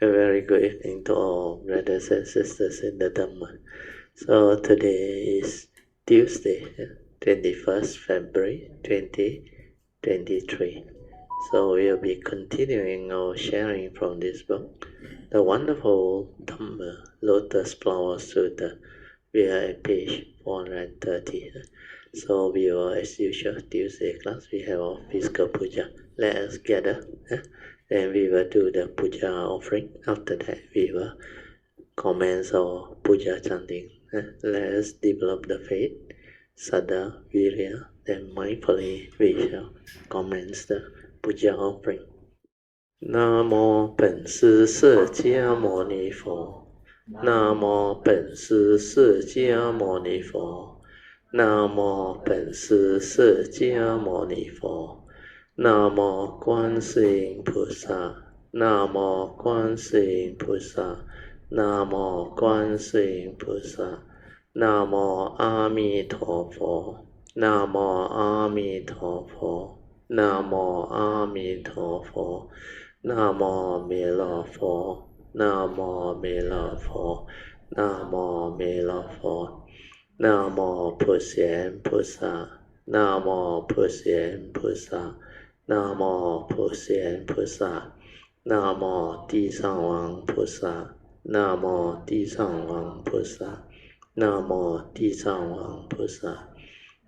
A very good evening to all brothers and sisters in the Dhamma. So today is Tuesday, 21st February 2023. So we'll be continuing our sharing from this book, the wonderful Dhamma Lotus Sutra. We are at page 430. So we will, as usual, Tuesday class, we have our physical puja. Let us gather. Then we will do the puja offering. After that, we will commence our puja chanting. Let us develop the faith, saddha, virya. Then mindfully we shall commence the puja offering. Namo 本师释迦牟尼佛。Namo 本师释迦牟尼佛。Namo 本师释迦牟尼佛。南无观世音菩萨，南无观世音菩萨，南无观世音菩萨，南无阿弥陀佛，南无阿弥陀佛，南无阿弥陀佛，南无弥勒佛，南无弥勒佛，南无弥勒佛，南无普贤菩萨，南无普贤菩萨。南无普贤菩萨，南无地藏王菩萨，南无地藏王菩萨，南无地藏王菩萨，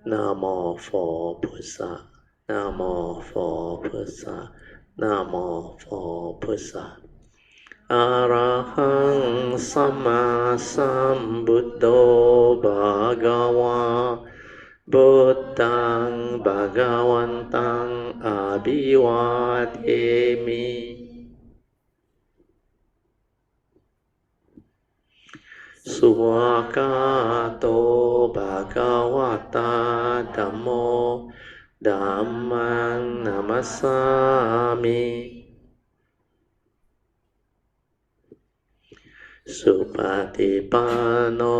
南无佛菩萨，南无佛菩萨，南无佛菩萨。阿拉汉萨玛萨布多巴嘎哇。Buddhaṃ Bhagavaṃ Abhivādemi Suwakato Bhagavata Dhammo Dhammaṃ Namasami Supatipanno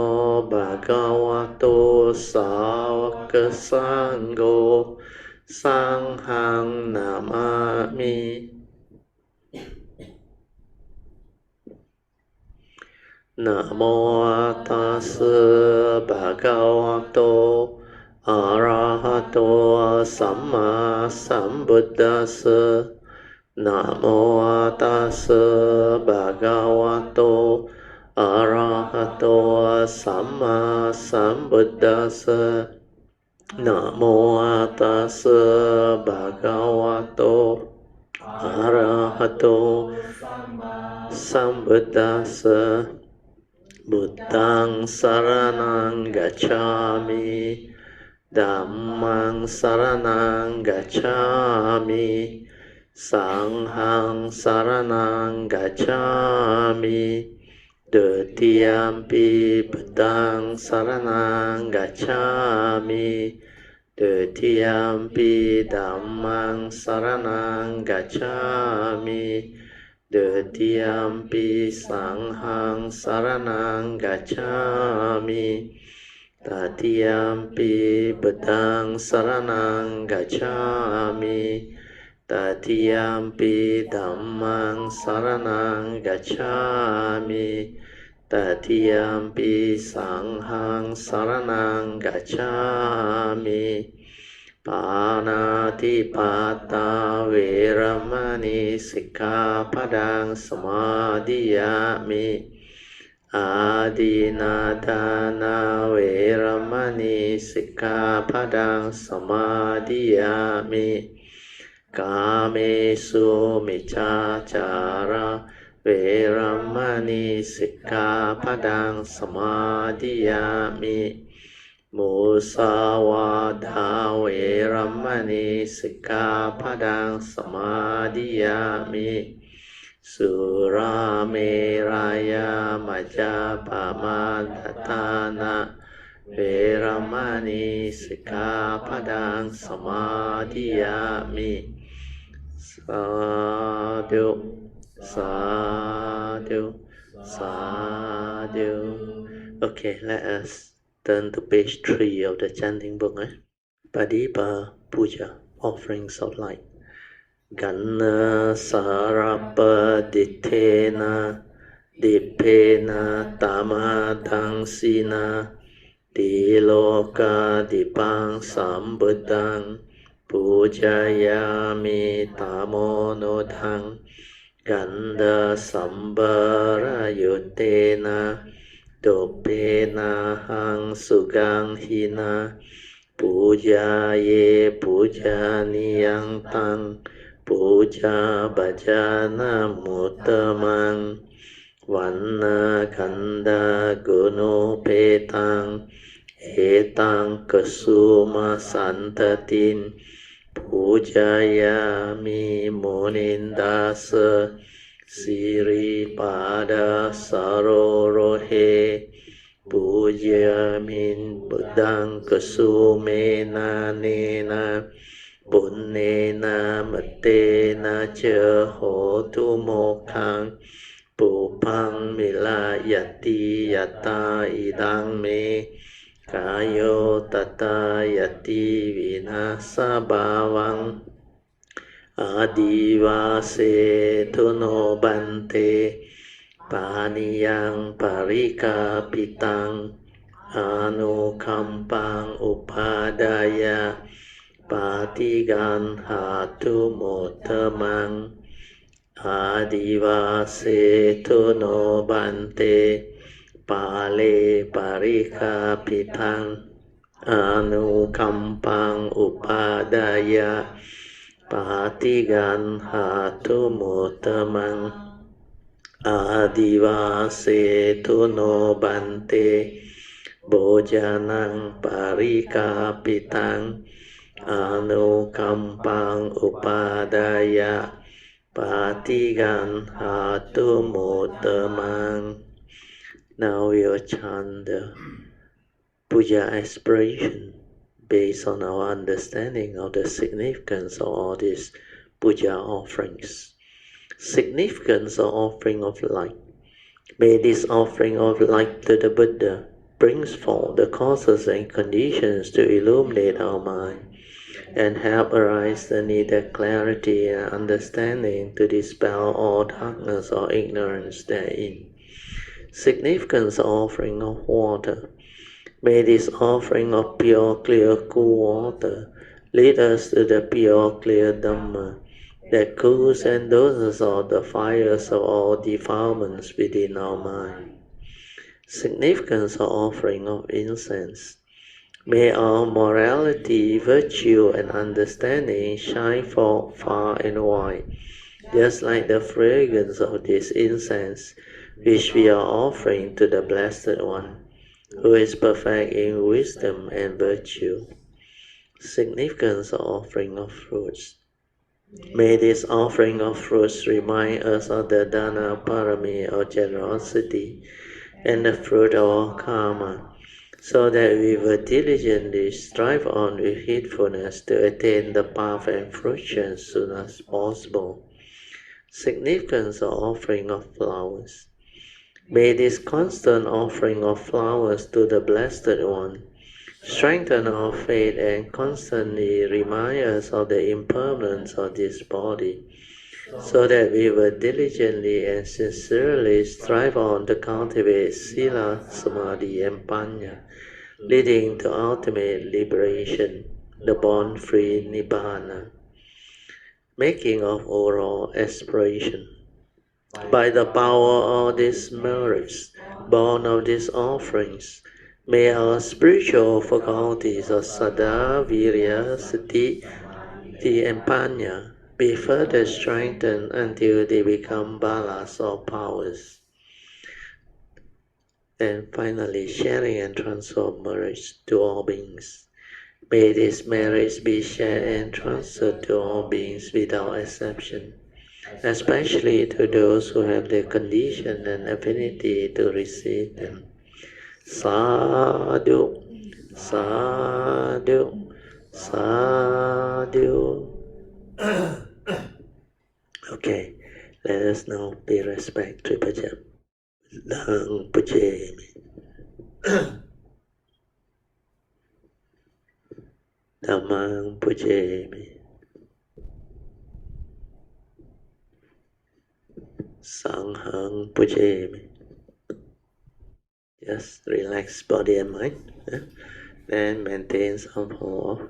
Bhagavato Sāvaka Sangho Sanghang Namami Namo Tassa Bhagavato Arahato Samma Sambuddhassa Namo Tassa Bhagavato Arahato Samma Sambuddhassa Namo Tassa Bhagavato Arahato Sambuddhassa Buddhaṃ Saraṇaṃ Gacchāmi Dhammaṃ Saraṇaṃ Gacchāmi Sanghang Saraṇaṃ Gacchāmi Dutiyampi Buddhaṃ Saraṇaṃ Gacchāmi Dutiyampi Dhammaṃ Saraṇaṃ Gacchāmi Dutiyampi Sanghang Saraṇaṃ Gacchāmi Tatiyampi Buddhaṃ Saraṇaṃ Gacchāmi Tatiyampi Dhammaṃ Saraṇaṃ Gacchāmi Tatiyampi Sanghang Saraṇaṃ Gacchāmi Pāṇātipātā Veramani Sikkhapadang Samadhiyami Adinādana Veramani Sikkhapadang Samadhiyami Kāmesu Micchācāra Veramani Sikkhapadang Samadhiyami Musāvādā Veramani Sikkhapadang Samadhiyami Surameraya Majjapamadatthāna Veramani Sikkhapadang Samadhiyami Sadhu, sadhu, sadhu. Okay, let us turn to page 3 of the chanting book. Padipa Puja, offerings of light. Ganna sarapa dittena dippena tamadangsina Diloka dipang sambuddhang Pujayami tamonodhang Ganda sambara yutena Dopena hang sugang hina Pujaye pujaniyang tang Puja bhajana mutamang Vanna kanda guno petang Etang kesuma santatin Pujayami munindasa Siri pada sarorohe Pujamin buddhang kesumena nena Punnena matena ca hotu mokhang Pupang milayati yata idang me Kayo tata yati vinasa bhavang Adivase tuno bante Paniyang parikapitang Anukampang upadaya Patigan hatu mutamang Adivase tuno bante Pale parikapitang Anukampang upadaya Patigan hatu mutamang Adivase tuno bante Bojanang parikapitang Anukampang upadaya Patigan hatu mutamang. Now we'll chant the Puja aspiration based on our understanding of the significance of all these Puja offerings. Significance of offering of light. May this offering of light to the Buddha brings forth the causes and conditions to illuminate our mind and help arise the needed clarity and understanding to dispel all darkness or ignorance therein. Significance of offering of water. May this offering of pure, clear, cool water lead us to the pure, clear Dhamma that cools and doses out the fires of all defilements within our mind. Significance of offering of incense. May our morality, virtue, and understanding shine forth far and wide, just like the fragrance of this incense, which we are offering to the Blessed One, who is perfect in wisdom and virtue. Significance of offering of fruits. May this offering of fruits remind us of the Dana Parami of generosity and the fruit of our karma, so that we will diligently strive on with heedfulness to attain the path and fruition as soon as possible. Significance of offering of flowers. May this constant offering of flowers to the Blessed One strengthen our faith and constantly remind us of the impermanence of this body, so that we will diligently and sincerely strive on to cultivate Sila, Samadhi, and Panya, leading to ultimate liberation, the born-free Nibbana. Making of overall aspiration. By the power of these merits, born of these offerings, may our spiritual faculties of Saddha, Virya, Sati, and Panya be further strengthened until they become balas or powers. And finally, sharing and transfer merits to all beings. May these merits be shared and transferred to all beings without exception, especially to those who have the condition and affinity to receive them. Sadhu, sadhu, sadhu. Okay, let us now pay respect to Puja. Dang Pujemi. Dhammang Pujemi. Sanghang Puja. Just relax body and mind. Then maintain some form of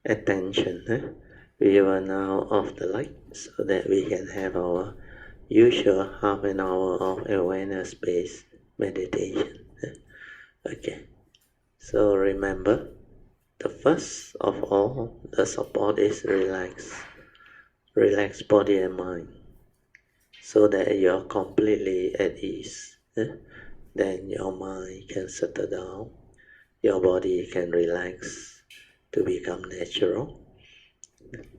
attention. We will now off the light so that we can have our usual half an hour of awareness-based meditation. Okay. So remember, the first of all, the support is relax. Relax body and mind so that you're completely at ease. Then your mind can settle down, your body can relax to become natural.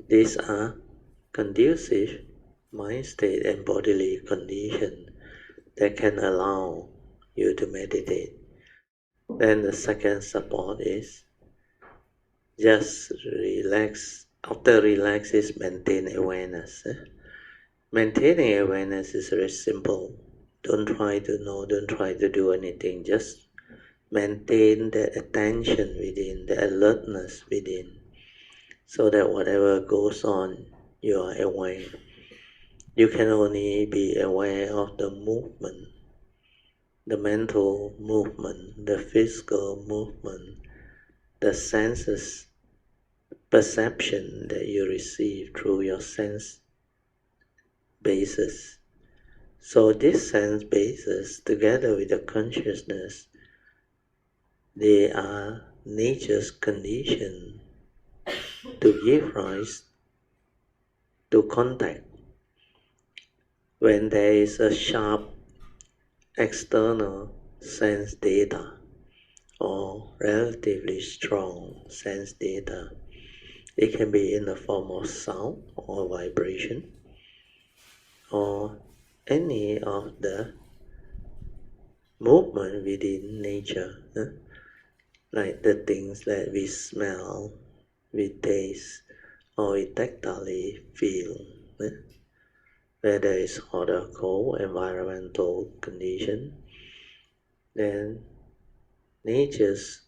These are conducive mind state and bodily condition that can allow you to meditate. Then the second support is just relax. After relax is maintain awareness. Maintaining awareness is very simple. Don't try to know, don't try to do anything. Just maintain the attention within, the alertness within, so that whatever goes on, you are aware. You can only be aware of the movement, the mental movement, the physical movement, the senses, perception that you receive through your sense basis. So this sense basis, together with the consciousness, they are nature's condition to give rise to contact. When there is a sharp external sense data or relatively strong sense data, it can be in the form of sound or vibration or any of the movement within nature, like the things that we smell, we taste, or we tactily feel, whether it's hot or cold, environmental condition, then nature's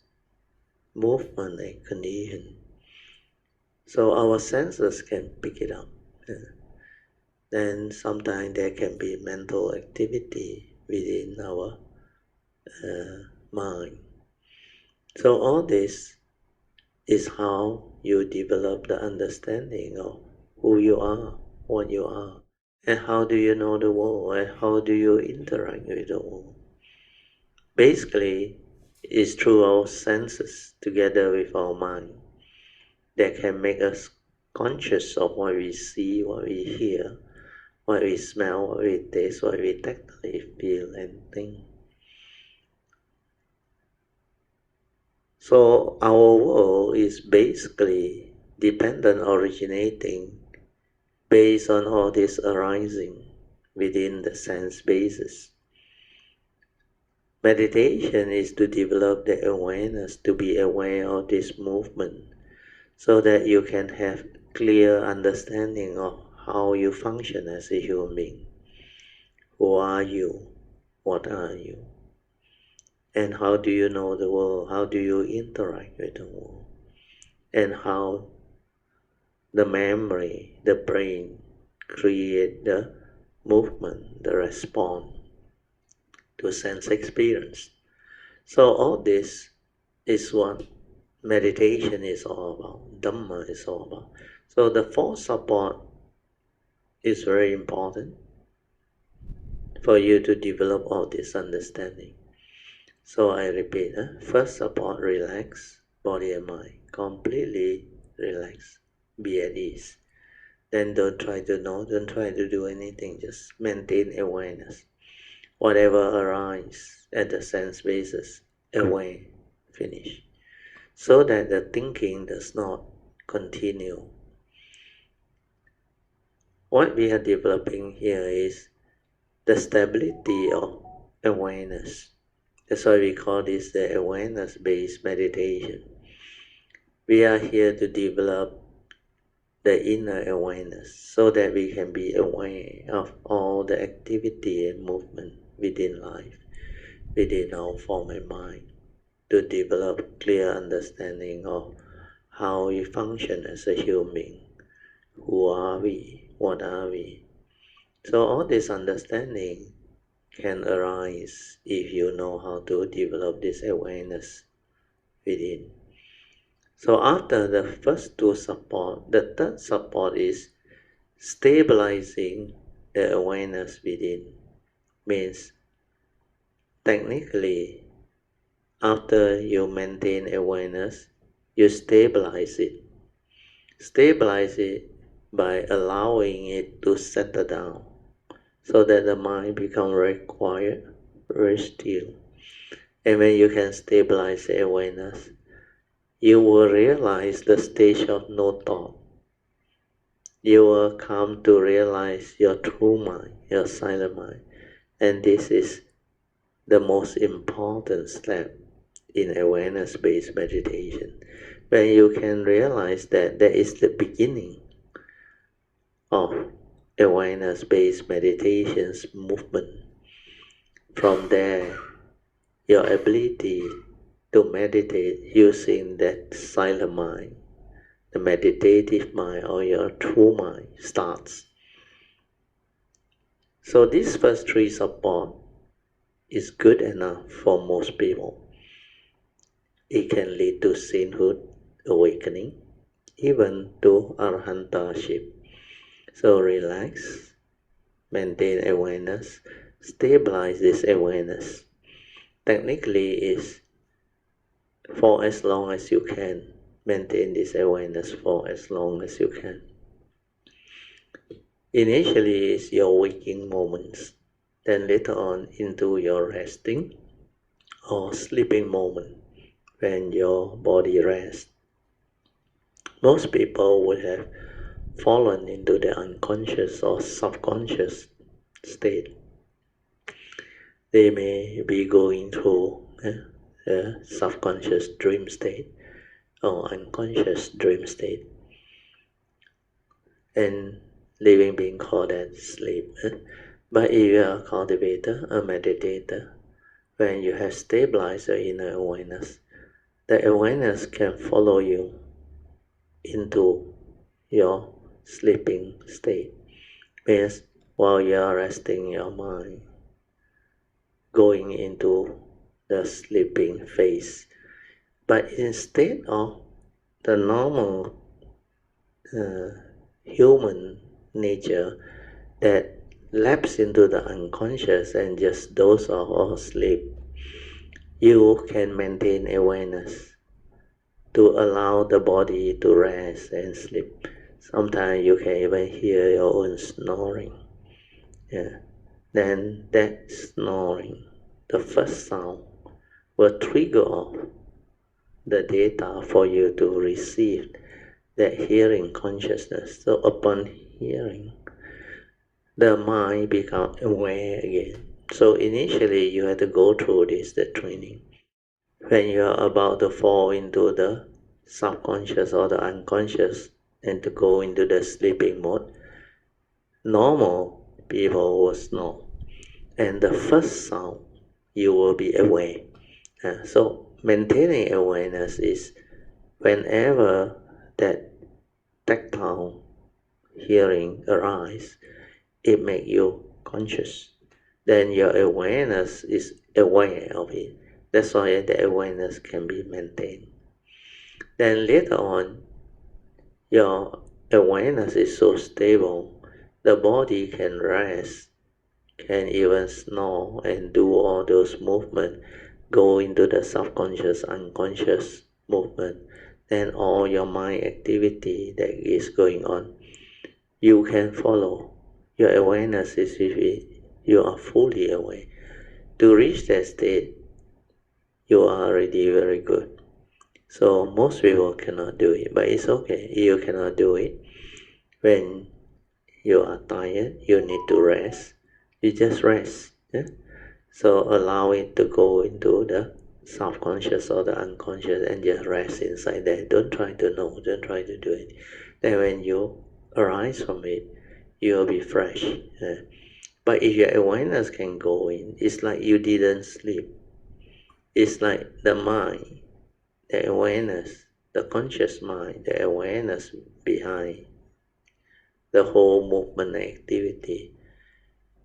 movement and condition. So our senses can pick it up. Then sometimes there can be mental activity within our mind. So all this is how you develop the understanding of who you are, what you are, and how do you know the world, and how do you interact with the world. Basically, it's through our senses together with our mind that can make us conscious of what we see, what we hear, what we smell, what we taste, what we tactily feel and think. So our world is basically dependent, originating based on all this arising within the sense basis. Meditation is to develop the awareness, to be aware of this movement, so that you can have clear understanding of how you function as a human being. Who are you? What are you? And how do you know the world? How do you interact with the world? And how the memory, the brain, create the movement, the response to sense experience. So all this is what meditation is all about, Dhamma is all about. So the fourth support is very important for you to develop all this understanding. So I repeat, first support, relax body and mind, completely relax, be at ease. Then don't try to know, don't try to do anything, just maintain awareness. Whatever arises at the sense basis, aware, finish. So that the thinking does not continue. What we are developing here is the stability of awareness. That's why we call this the awareness-based meditation. We are here to develop the inner awareness so that we can be aware of all the activity and movement within life, within our form and mind, to develop clear understanding of how we function as a human being. Who are we? What are we? So all this understanding can arise if you know how to develop this awareness within. So after the first two support, the third support is stabilizing the awareness within. Means technically, after you maintain awareness, you stabilize it. Stabilize it by allowing it to settle down so that the mind becomes very quiet, very still. And when you can stabilize the awareness, you will realize the stage of no thought. You will come to realize your true mind, your silent mind. And this is the most important step in awareness-based meditation. When you can realize that that is the beginning of awareness-based meditation's movement. From there, your ability to meditate using that silent mind, the meditative mind or your true mind starts. So these first three support is good enough for most people. It can lead to sainthood, awakening, even to arahantaship. So relax, maintain awareness, stabilize this awareness. Technically is for as long as you can. Maintain this awareness for as long as you can. Initially is your waking moments, then later on into your resting or sleeping moment when your body rests. Most people would have fallen into the unconscious or subconscious state. They may be going through a subconscious dream state or unconscious dream state, and living being called that sleep. But if you are a cultivator, a meditator, when you have stabilized your inner awareness, the awareness can follow you into your sleeping state. Means while you are resting your mind, going into the sleeping phase. But instead of the normal human nature that lapse into the unconscious and just doze off or sleep, you can maintain awareness to allow the body to rest and sleep. Sometimes you can even hear your own snoring. Then that snoring, the first sound, will trigger off the data for you to receive that hearing consciousness. So upon hearing, the mind becomes aware again. So initially you have to go through this, the training. When you are about to fall into the subconscious or the unconscious and to go into the sleeping mode, normal people will snore. And the first sound, you will be aware. So maintaining awareness is whenever that tactile hearing arises, it makes you conscious. Then your awareness is aware of it. That's why the awareness can be maintained. Then later on, your awareness is so stable, the body can rest, can even snore and do all those movements, go into the subconscious, unconscious movement, and all your mind activity that is going on, you can follow. Your awareness is with it. You are fully aware. To reach that state, you are already very good. So most people cannot do it, but it's okay. You cannot do it. When you are tired, you need to rest. You just rest. So allow it to go into the subconscious or the unconscious and just rest inside there. Don't try to know, don't try to do it. Then when you arise from it, you will be fresh. But if your awareness can go in, it's like you didn't sleep. It's like the mind, the awareness, the conscious mind, the awareness behind the whole movement activity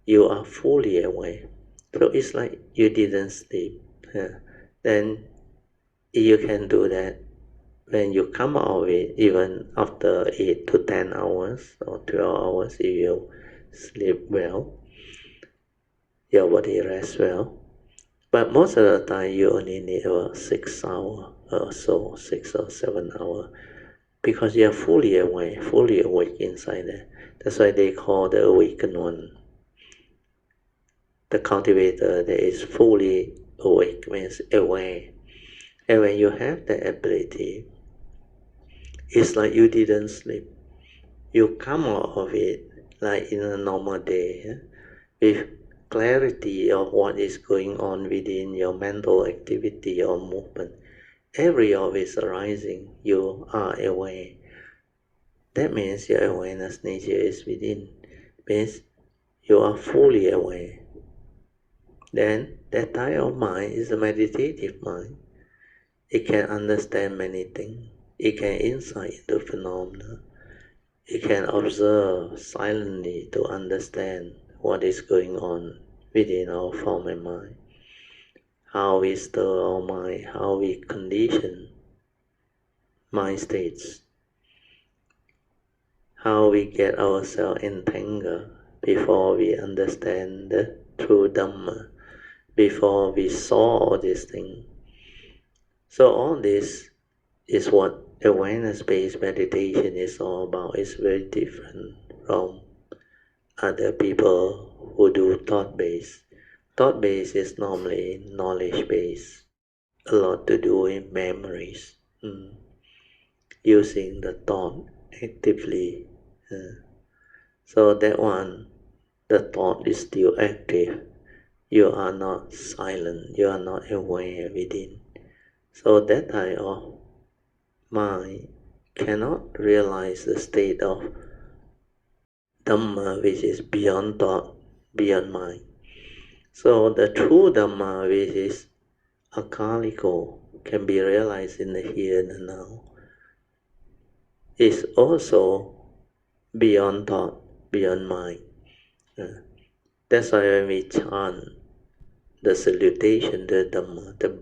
you are fully aware. So it's like you didn't sleep. Then you can do that when you come out of it, even after 8 to 10 hours or 12 hours, if you sleep well, your body rests well. But most of the time, you only need about 6 hours or so, 6 or 7 hours, because you are fully aware, fully awake inside there. That's why they call the awakened one. The cultivator that is fully awake means aware. And when you have that ability, it's like you didn't sleep. You come out of it like in a normal day, with clarity of what is going on within your mental activity or movement. Every of it arising, you are aware. That means your awareness nature is within. Means you are fully aware. Then that type of mind is a meditative mind. It can understand many things. It can insight into phenomena. It can observe silently to understand what is going on within our form and mind. How we stir our mind, how we condition mind states. How we get ourselves entangled before we understand the true Dhamma, before we saw all these things. So all this is what awareness-based meditation is all about. It's very different from other people who do thought-based. Thought-based is normally knowledge-based, a lot to do with memories, using the thought actively. So that one, the thought is still active. You are not silent, you are not aware within. So that type of mind cannot realize the state of Dhamma which is beyond thought, beyond mind. So the true Dhamma which is akaliko can be realized in the here and the now. Is also beyond thought, beyond mind. That's why when we chant the salutation to Dhamma, the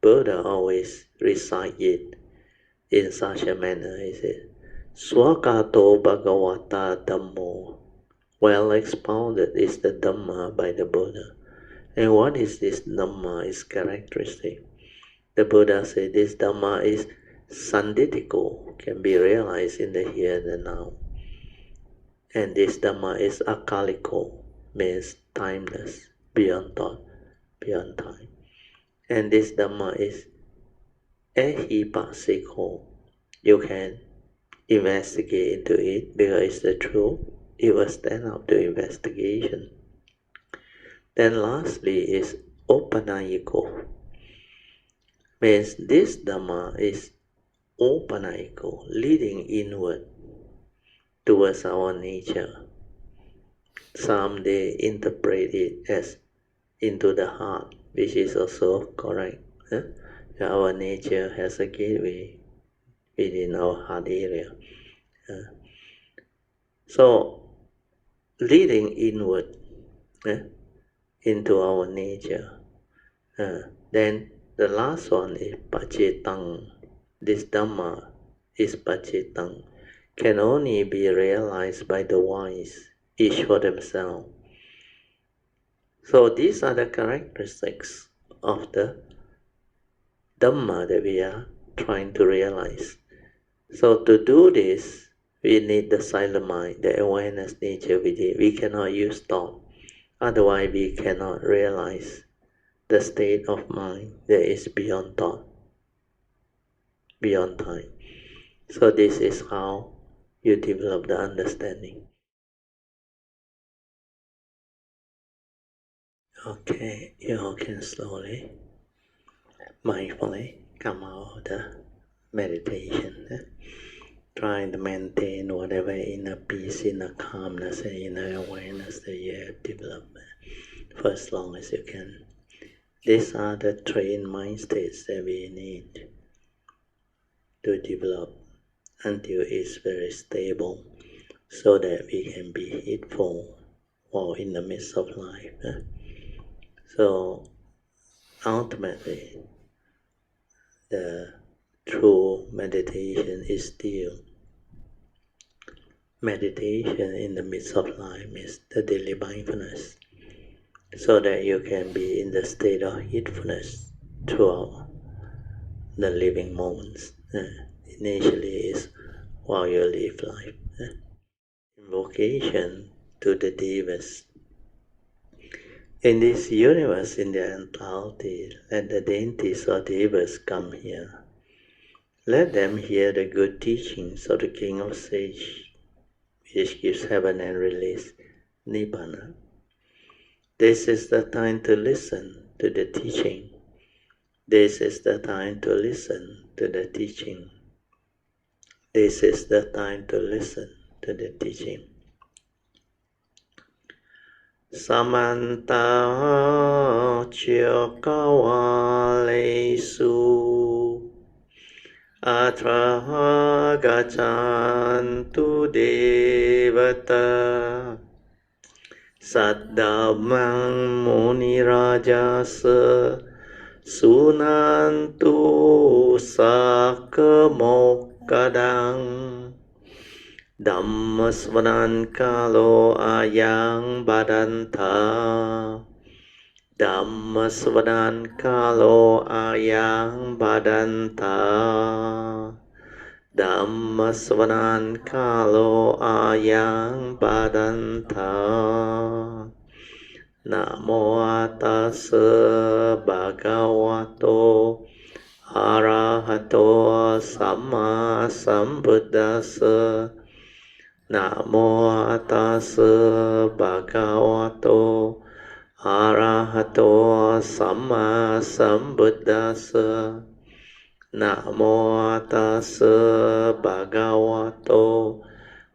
Buddha always recite it in such a manner. He says, Swakato Bhagavata Dhammo. Well expounded is the Dhamma by the Buddha. And what is this Dhamma? Its characteristic. The Buddha said this Dhamma is sanditiko, can be realized in the here and the now. And this Dhamma is akaliko, means timeless, beyond thought, beyond time. And this Dhamma is ehipasiko. You can investigate into it because it's the truth. It will stand up to investigation. Then lastly is opanayiko. Means this Dhamma is opanayiko, leading inward towards our nature. Some they interpret it as into the heart, which is also correct. Our nature has a gateway within our heart area. So, leading inward into our nature. Then the last one is pacetang. This Dhamma is pacetang, can only be realized by the wise, each for themselves. So these are the characteristics of the Dhamma that we are trying to realize. So to do this, we need the silent mind, the awareness nature within. We cannot use thought, otherwise we cannot realize the state of mind that is beyond thought, beyond time. So this is how you develop the understanding. Okay, you all can slowly, mindfully come out of the meditation. Try to maintain whatever inner peace, inner calmness, and inner awareness that you have developed for as long as you can. These are the trained mind states that we need to develop until it's very stable, so that we can be heedful or in the midst of life. So ultimately, the true meditation is still meditation in the midst of life, means the daily mindfulness, so that you can be in the state of heedfulness throughout the living moments. Initially is while you live life. Invocation to the Devas. In this universe, in their entirety, let the deities or Devas come here. Let them hear the good teachings of the King of Sage, which gives heaven and release Nibbana. This is the time to listen to the teaching. This is the time to listen to the teaching. This is the time to listen to the teaching. Samanta Chakawalesu Atra Gachantu Devata Saddhamang Munirajasa Sunantu Sakamokadang Dhamma Svanan Kalo Ayang Badanta Dhamma Svanan Kalo Ayang Badanta Dhamma Svanan Kalo Ayang Badanta Namo Tassa Bhagavato Arahato Samma Sambuddhassa Namo Tassa Bhagavato Arahato Samma Sambuddhassa Namo Tassa Bhagavato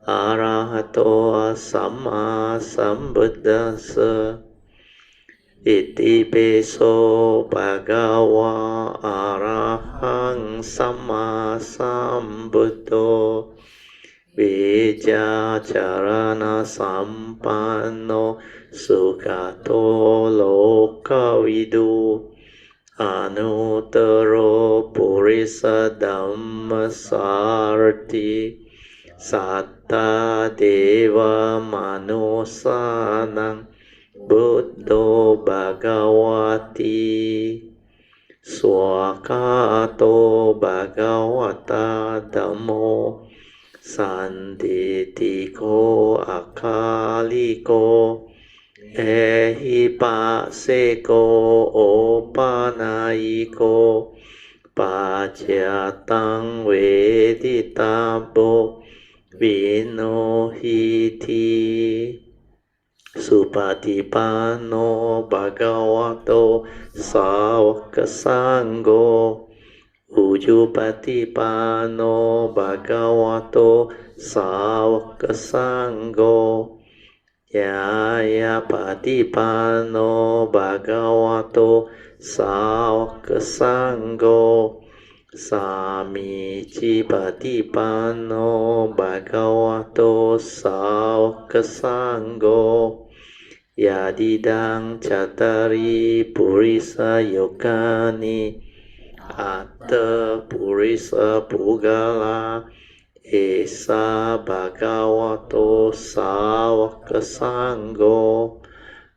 Arahato Samma Sambuddhassa Iti Peso Bhagava Arahang Samma Sambuddho Vijja Charana Sampanno Sukhato Lokavidu Anuttaro Purisa Dhammasarati Satta Deva Manusanang Buddho Bhagavati Swakato Bhagavata Dhammo Sanditiko Akaliko Ehipaseko Opanayiko Pachyatang Veditabo Vinohiti Supatipano Bhagavato Sāvaka Sangho Ujupatipano Bhagavato Sāvaka Sangho Yaya Patipano Bhagavato Sāvaka Sangho Samici Patipano Bhagavato Sāvaka Sangho Yadidang Cattari Purisa Yogani Atta Purisa Pugala Esa Bhagavato Sāvaka Sangho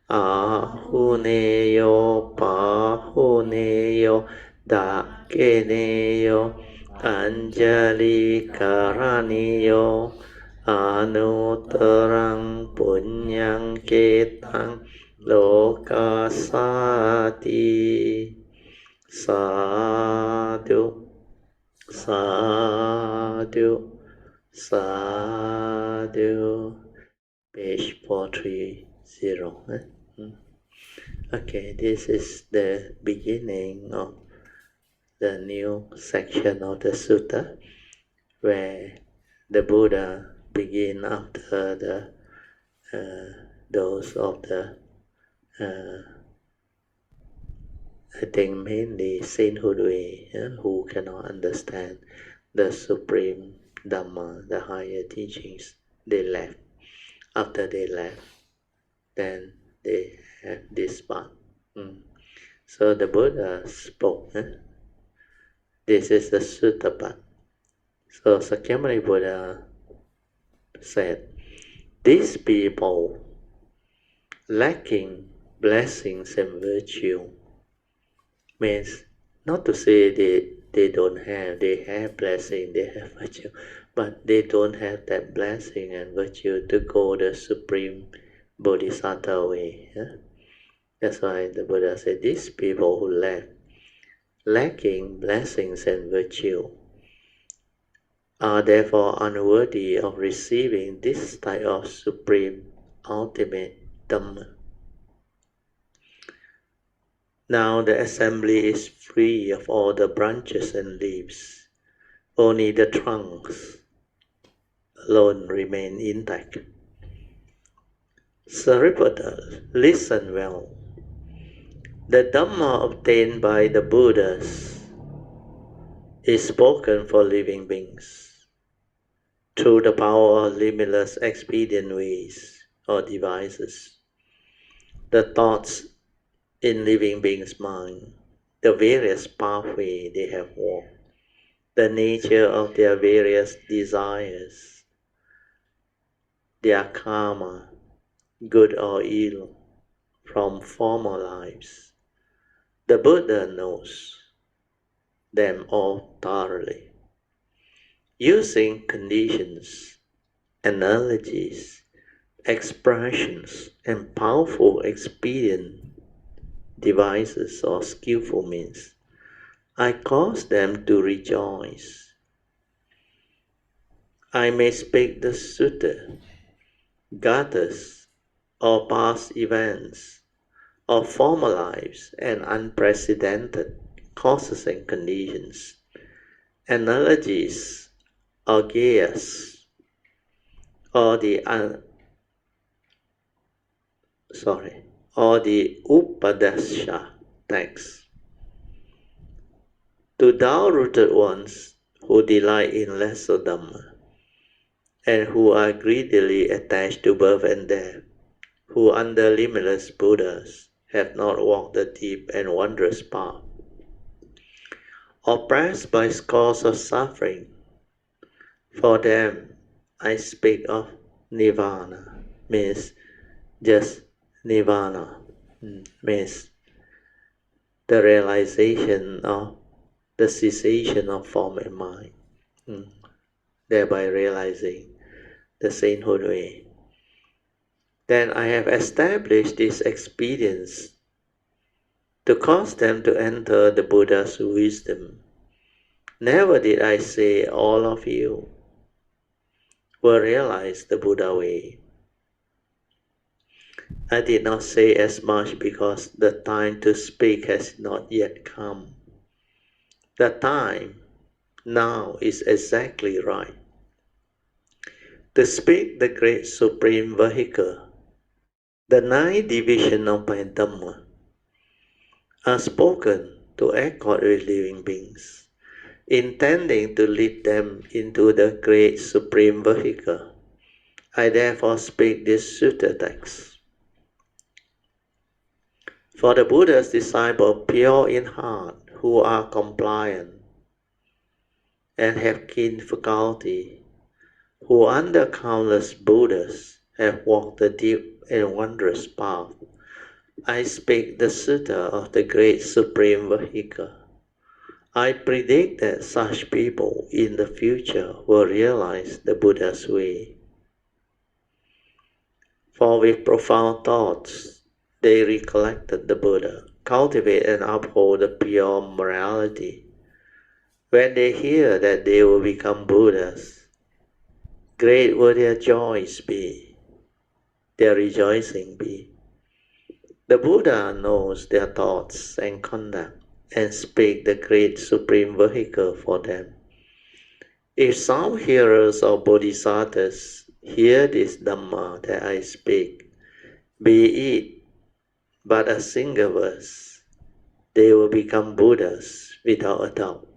Ahuneyo Pahuneyo Dakeneyo Anjali Karaniyo Anuttarang Punyang Ketang Lokasati Sadhu Sadhu Sadhu. Page 430. Okay, this is the beginning of the new section of the sutta, where the Buddha begin after the those of the I think mainly sainthood way, who cannot understand the supreme Dhamma, the higher teachings. They left. After they left, then they have this part. So the Buddha spoke. This is the sutta part. So Sakyamuni Buddha said, these people lacking blessings and virtue means not to say they don't have, they have blessing, they have virtue, but they don't have that blessing and virtue to go the supreme bodhisattva way. That's why the Buddha said these people who lacking blessings and virtue are therefore unworthy of receiving this type of supreme ultimate Dhamma. Now the assembly is free of all the branches and leaves. Only the trunks alone remain intact. Sariputta, listen well. The Dhamma obtained by the Buddhas is spoken for living beings through the power of limitless expedient ways or devices. The thoughts in living beings' mind, the various pathways they have walked, the nature of their various desires, their karma, good or ill, from former lives. The Buddha knows them all thoroughly. Using conditions, analogies, expressions, and powerful expedient devices or skillful means, I cause them to rejoice. I may speak the sutta, gathas, or past events, or former lives and unprecedented causes and conditions, analogies, or gayas, or the Upadesha text. To thou-rooted ones who delight in lesser Dhamma, and who are greedily attached to birth and death, who under limitless Buddhas have not walked the deep and wondrous path, oppressed by scores of suffering, for them I speak of Nirvana, means just Nirvana, means the realization of the cessation of form and mind, thereby realizing the sainthood way. Then I have established this experience to cause them to enter the Buddha's wisdom. Never did I say all of you will realize the Buddha way. I did not say as much because the time to speak has not yet come. The time now is exactly right to speak the great supreme vehicle. The 9 divisions of my Dhamma are spoken to accord with living beings, intending to lead them into the great supreme vehicle. I therefore speak this sutta text. For the Buddha's disciples pure in heart, who are compliant and have keen faculty, who under countless Buddhas have walked the deep and wondrous path, I speak the sutta of the great supreme vehicle. I predict that such people in the future will realize the Buddha's way. For with profound thoughts, they recollected the Buddha, cultivate and uphold the pure morality. When they hear that they will become Buddhas, great will their joys be, their rejoicing be. The Buddha knows their thoughts and conduct and speak the great supreme vehicle for them. If some hearers or bodhisattvas hear this Dhamma that I speak, be it but a single verse, they will become Buddhas without a doubt.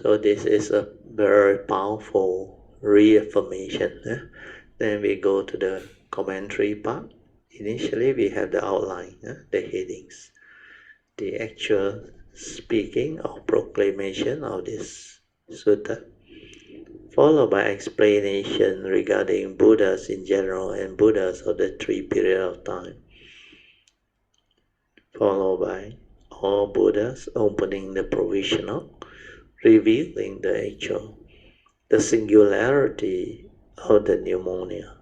So this is a very powerful reaffirmation. Then we go to the commentary part. initially we have the outline, the headings, the actual speaking or proclamation of this sutta, followed by explanation regarding Buddhas in general and Buddhas of the 3 periods of time, followed by all Buddhas opening the provisional, revealing the actual, the singularity of the pneumonia,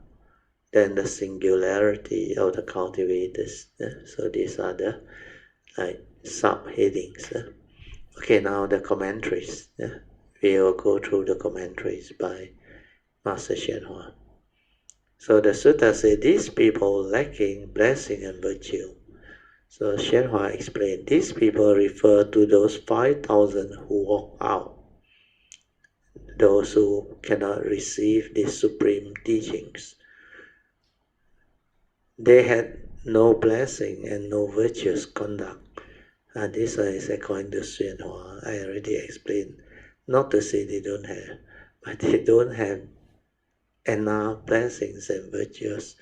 then the singularity of the cultivators. So these are the subheadings. Okay, now the commentaries. We will go through the commentaries by Master Hsuan Hua. So the sutta says, these people lacking blessing and virtue. So Hsuan Hua explained, these people refer to those 5,000 who walk out, those who cannot receive the supreme teachings. They had no blessing and no virtuous conduct. And this is according to Hsuan Hua. I already explained, not to say they don't have, but they don't have enough blessings and virtuous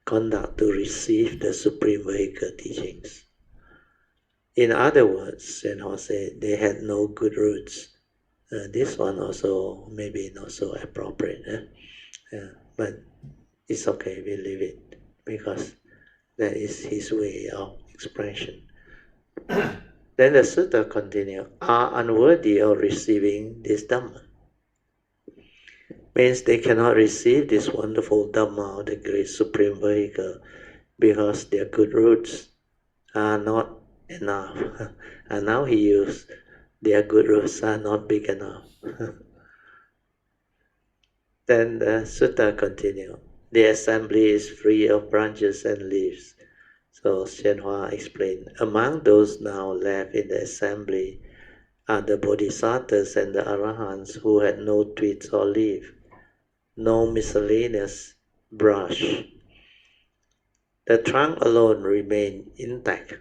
conduct to receive the supreme vehicle teachings. In other words, Hsuan Hua said they had no good roots. This one also maybe not so appropriate, but it's okay, we leave it, because that is his way of expression. Then the sutta continues, are unworthy of receiving this Dhamma. Means they cannot receive this wonderful Dhamma, the great supreme vehicle, because their good roots are not enough. And now he used, their good roots are not big enough. Then the sutta continues, the assembly is free of branches and leaves. So Hsuan Hua explained, among those now left in the assembly are the bodhisattvas and the arahants who had no twigs or leaf, no miscellaneous brush. The trunk alone remained intact,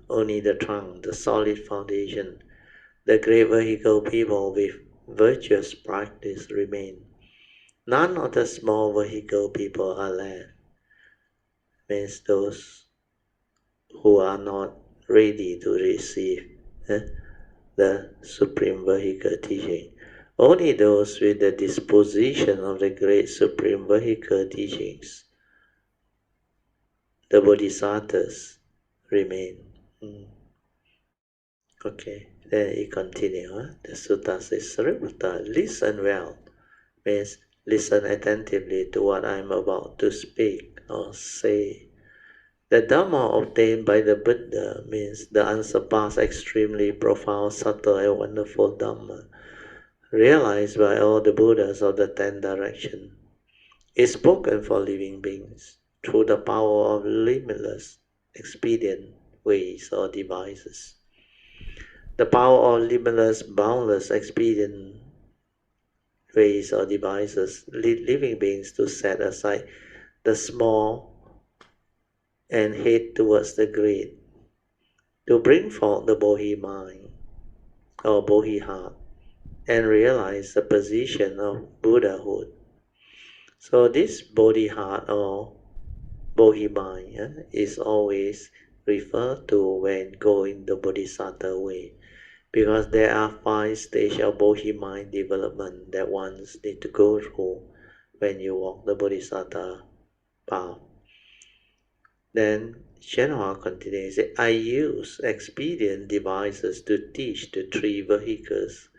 only the trunk, the solid foundation, the great vehicle people with virtuous practice remain. None of the small vehicle people are left. Means those who are not ready to receive the supreme vehicle teaching. Only those with the disposition of the great supreme vehicle teachings, the bodhisattvas, remain. Okay, then it continues. The sutta says, Sariputta, listen well. Means listen attentively to what I am about to speak or say. The Dhamma obtained by the Buddha means the unsurpassed, extremely profound, subtle and wonderful Dhamma, realized by all the Buddhas of the 10 directions, is spoken for living beings through the power of limitless, expedient ways or devices. The power of limitless, boundless, expedient ways or devices lead living beings to set aside the small and head towards the great, to bring forth the Bodhi mind or Bodhi heart and realize the position of Buddhahood. So this Bodhi heart or Bodhi mind is always referred to when going the Bodhisattva way, because there are 5 stages of Bodhi mind development that one needs to go through when you walk the Bodhisattva path. Then Hsuan Hua continues, I use expedient devices to teach the 3 vehicles.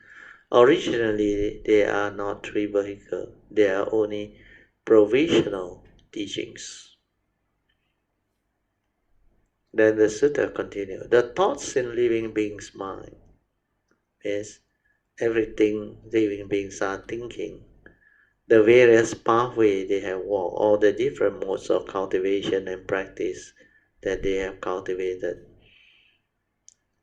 Originally, they are not 3 vehicles, they are only provisional teachings. Then the sutta continues, the thoughts in living beings' mind means everything living beings are thinking, the various pathways they have walked, all the different modes of cultivation and practice that they have cultivated.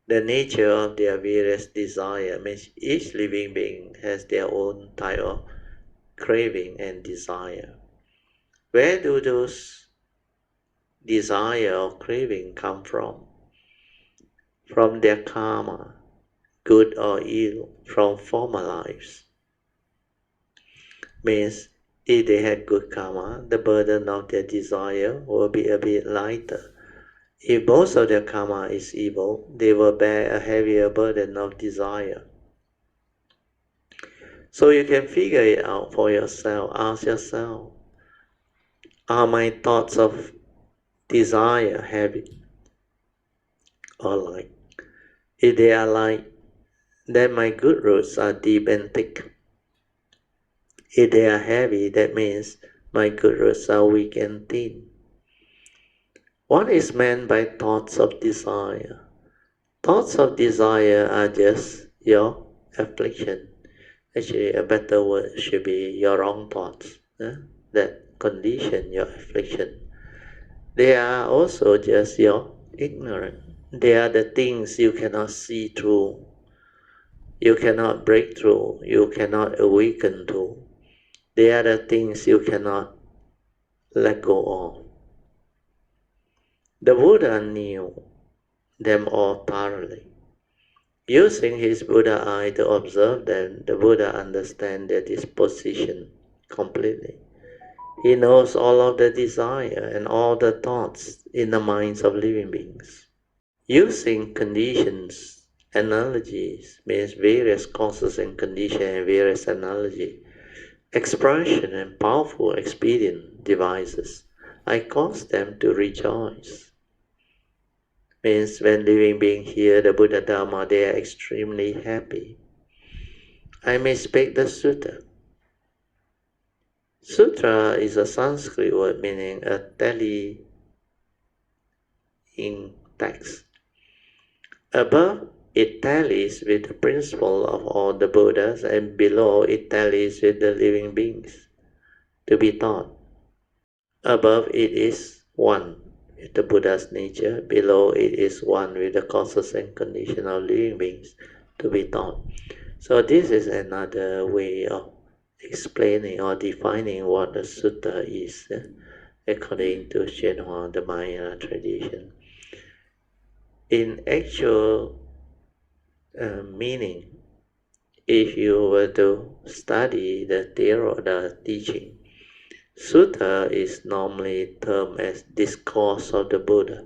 The nature of their various desire means each living being has their own type of craving and desire. Where do those desire or craving come from? From their karma, good or ill, from former lives. Means If they had good karma, the burden of their desire will be a bit lighter. If most of their karma is evil, they will bear a heavier burden of desire. So you can figure it out for yourself. Ask yourself, are my thoughts of desire heavy or light? If they are light, then my good roots are deep and thick. If they are heavy, that means my good roots are weak and thin. What is meant by thoughts of desire? Thoughts of desire are just your affliction. Actually, a better word should be your wrong thoughts that condition your affliction. They are also just your ignorance. They are the things you cannot see through, you cannot break through, you cannot awaken to. They are the things you cannot let go of. The Buddha knew them all thoroughly. Using his Buddha eye to observe them, the Buddha understands their disposition completely. He knows all of the desire and all the thoughts in the minds of living beings. Using conditions, analogies, means various causes and conditions and various analogy, expression and powerful expedient devices, I cause them to rejoice. Means when living beings hear the Buddha Dharma, they are extremely happy. I may speak the sutta. Sutra is a Sanskrit word meaning a telling text. Above, it tallies with the principle of all the Buddhas, and below it tallies with the living beings to be taught. Above it is one with the Buddha's nature, below it is one with the causes and conditions of living beings to be taught. So this is another way of explaining or defining what a sutta is, according to宣化, the Maya tradition. In actual meaning, if you were to study the theory, the teaching, sutta is normally termed as discourse of the Buddha.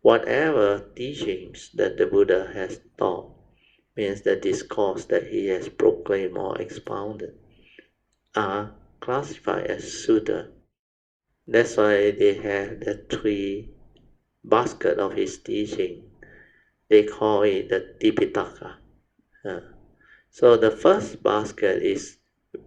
Whatever teachings that the Buddha has taught means the discourse that he has proclaimed or expounded are classified as sutta. That's why they have the three baskets of his teaching. They call it the Tipitaka. So the first basket is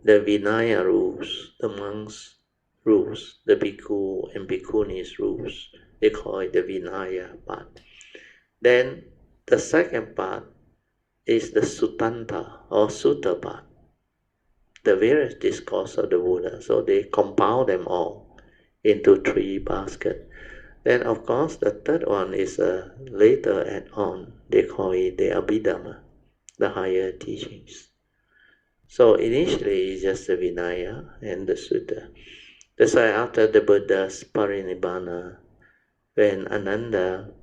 the Vinaya rules, the monks' rules, the bhikkhu and bhikkhunis rules. They call it the Vinaya part. Then the second part is the Suttanta or Sutta part, the various discourse of the Buddha. So they compile them all into three baskets. Then of course the third one is a later add-on. They call it the Abhidhamma, the higher teachings. So initially it's just the Vinaya and the Sutta. That's why after the Buddha's Parinibbana, when Ananda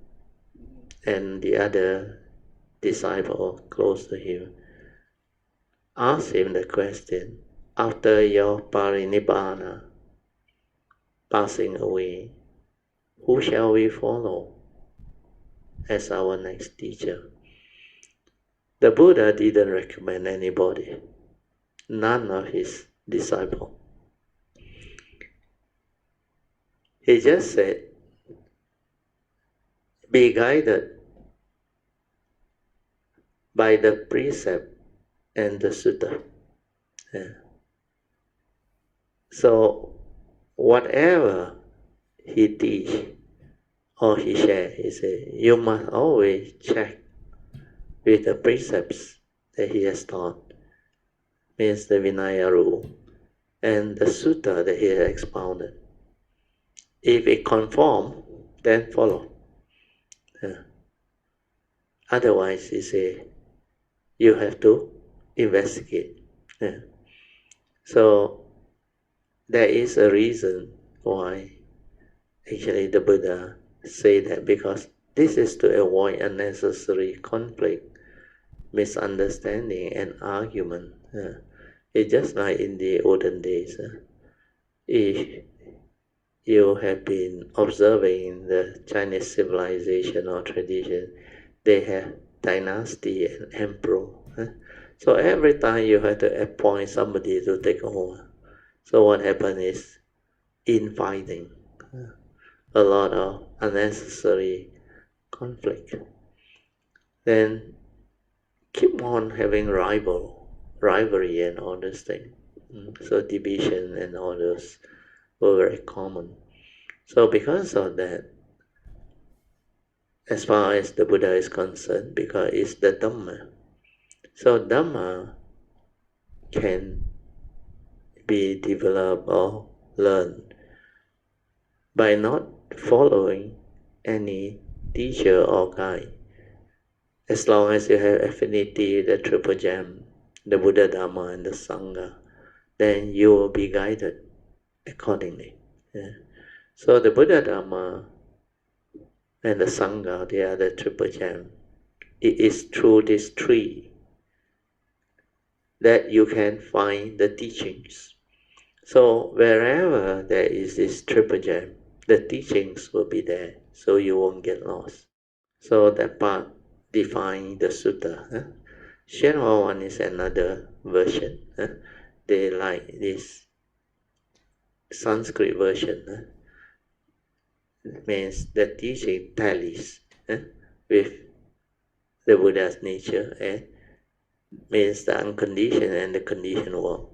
and the other disciple close to him asked him the question, after your Parinibbana, passing away, who shall we follow as our next teacher? The Buddha didn't recommend anybody, none of his disciples. He just said, be guided by the precept and the sutta. So whatever he teach or he share, he said, you must always check with the precepts that he has taught, means the Vinaya rule, and the sutta that he has expounded. If it conform, then follow. Otherwise, he say, you have to investigate. So there is a reason why actually the Buddha say that, because this is to avoid unnecessary conflict, misunderstanding and argument. It's just like in the olden days. if you have been observing the Chinese civilization or tradition, they have dynasty and emperor. So every time you have to appoint somebody to take over. So what happens is infighting, a lot of unnecessary conflict. Then keep on having rivalry and all those things. So division and all those were very common. So because of that, as far as the Buddha is concerned, because it's the Dhamma. So Dhamma can be developed or learned by not following any teacher or guide. As long as you have affinity, the triple gem, the Buddha, Dharma, and the Sangha, then you will be guided accordingly. Yeah. So the Buddha, Dharma, and the Sangha, they are the triple gem. It is through these three that you can find the teachings. So wherever there is this triple gem, the teachings will be there, so you won't get lost. So that part defines the sutta. Shenhua one is another version. They like this Sanskrit version. It means the teaching tallies with the Buddha's nature, and means the unconditioned and the conditioned world.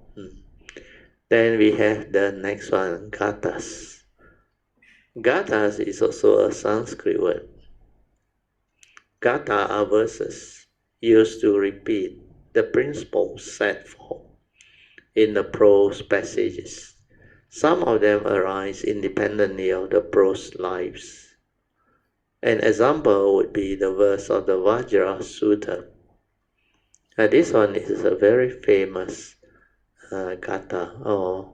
Then we have the next one, gathas. Gathas is also a Sanskrit word. Gatha are verses used to repeat the principles set forth in the prose passages. Some of them arise independently of the prose lives. An example would be the verse of the Vajra Sutta. This one is a very famous gatha, or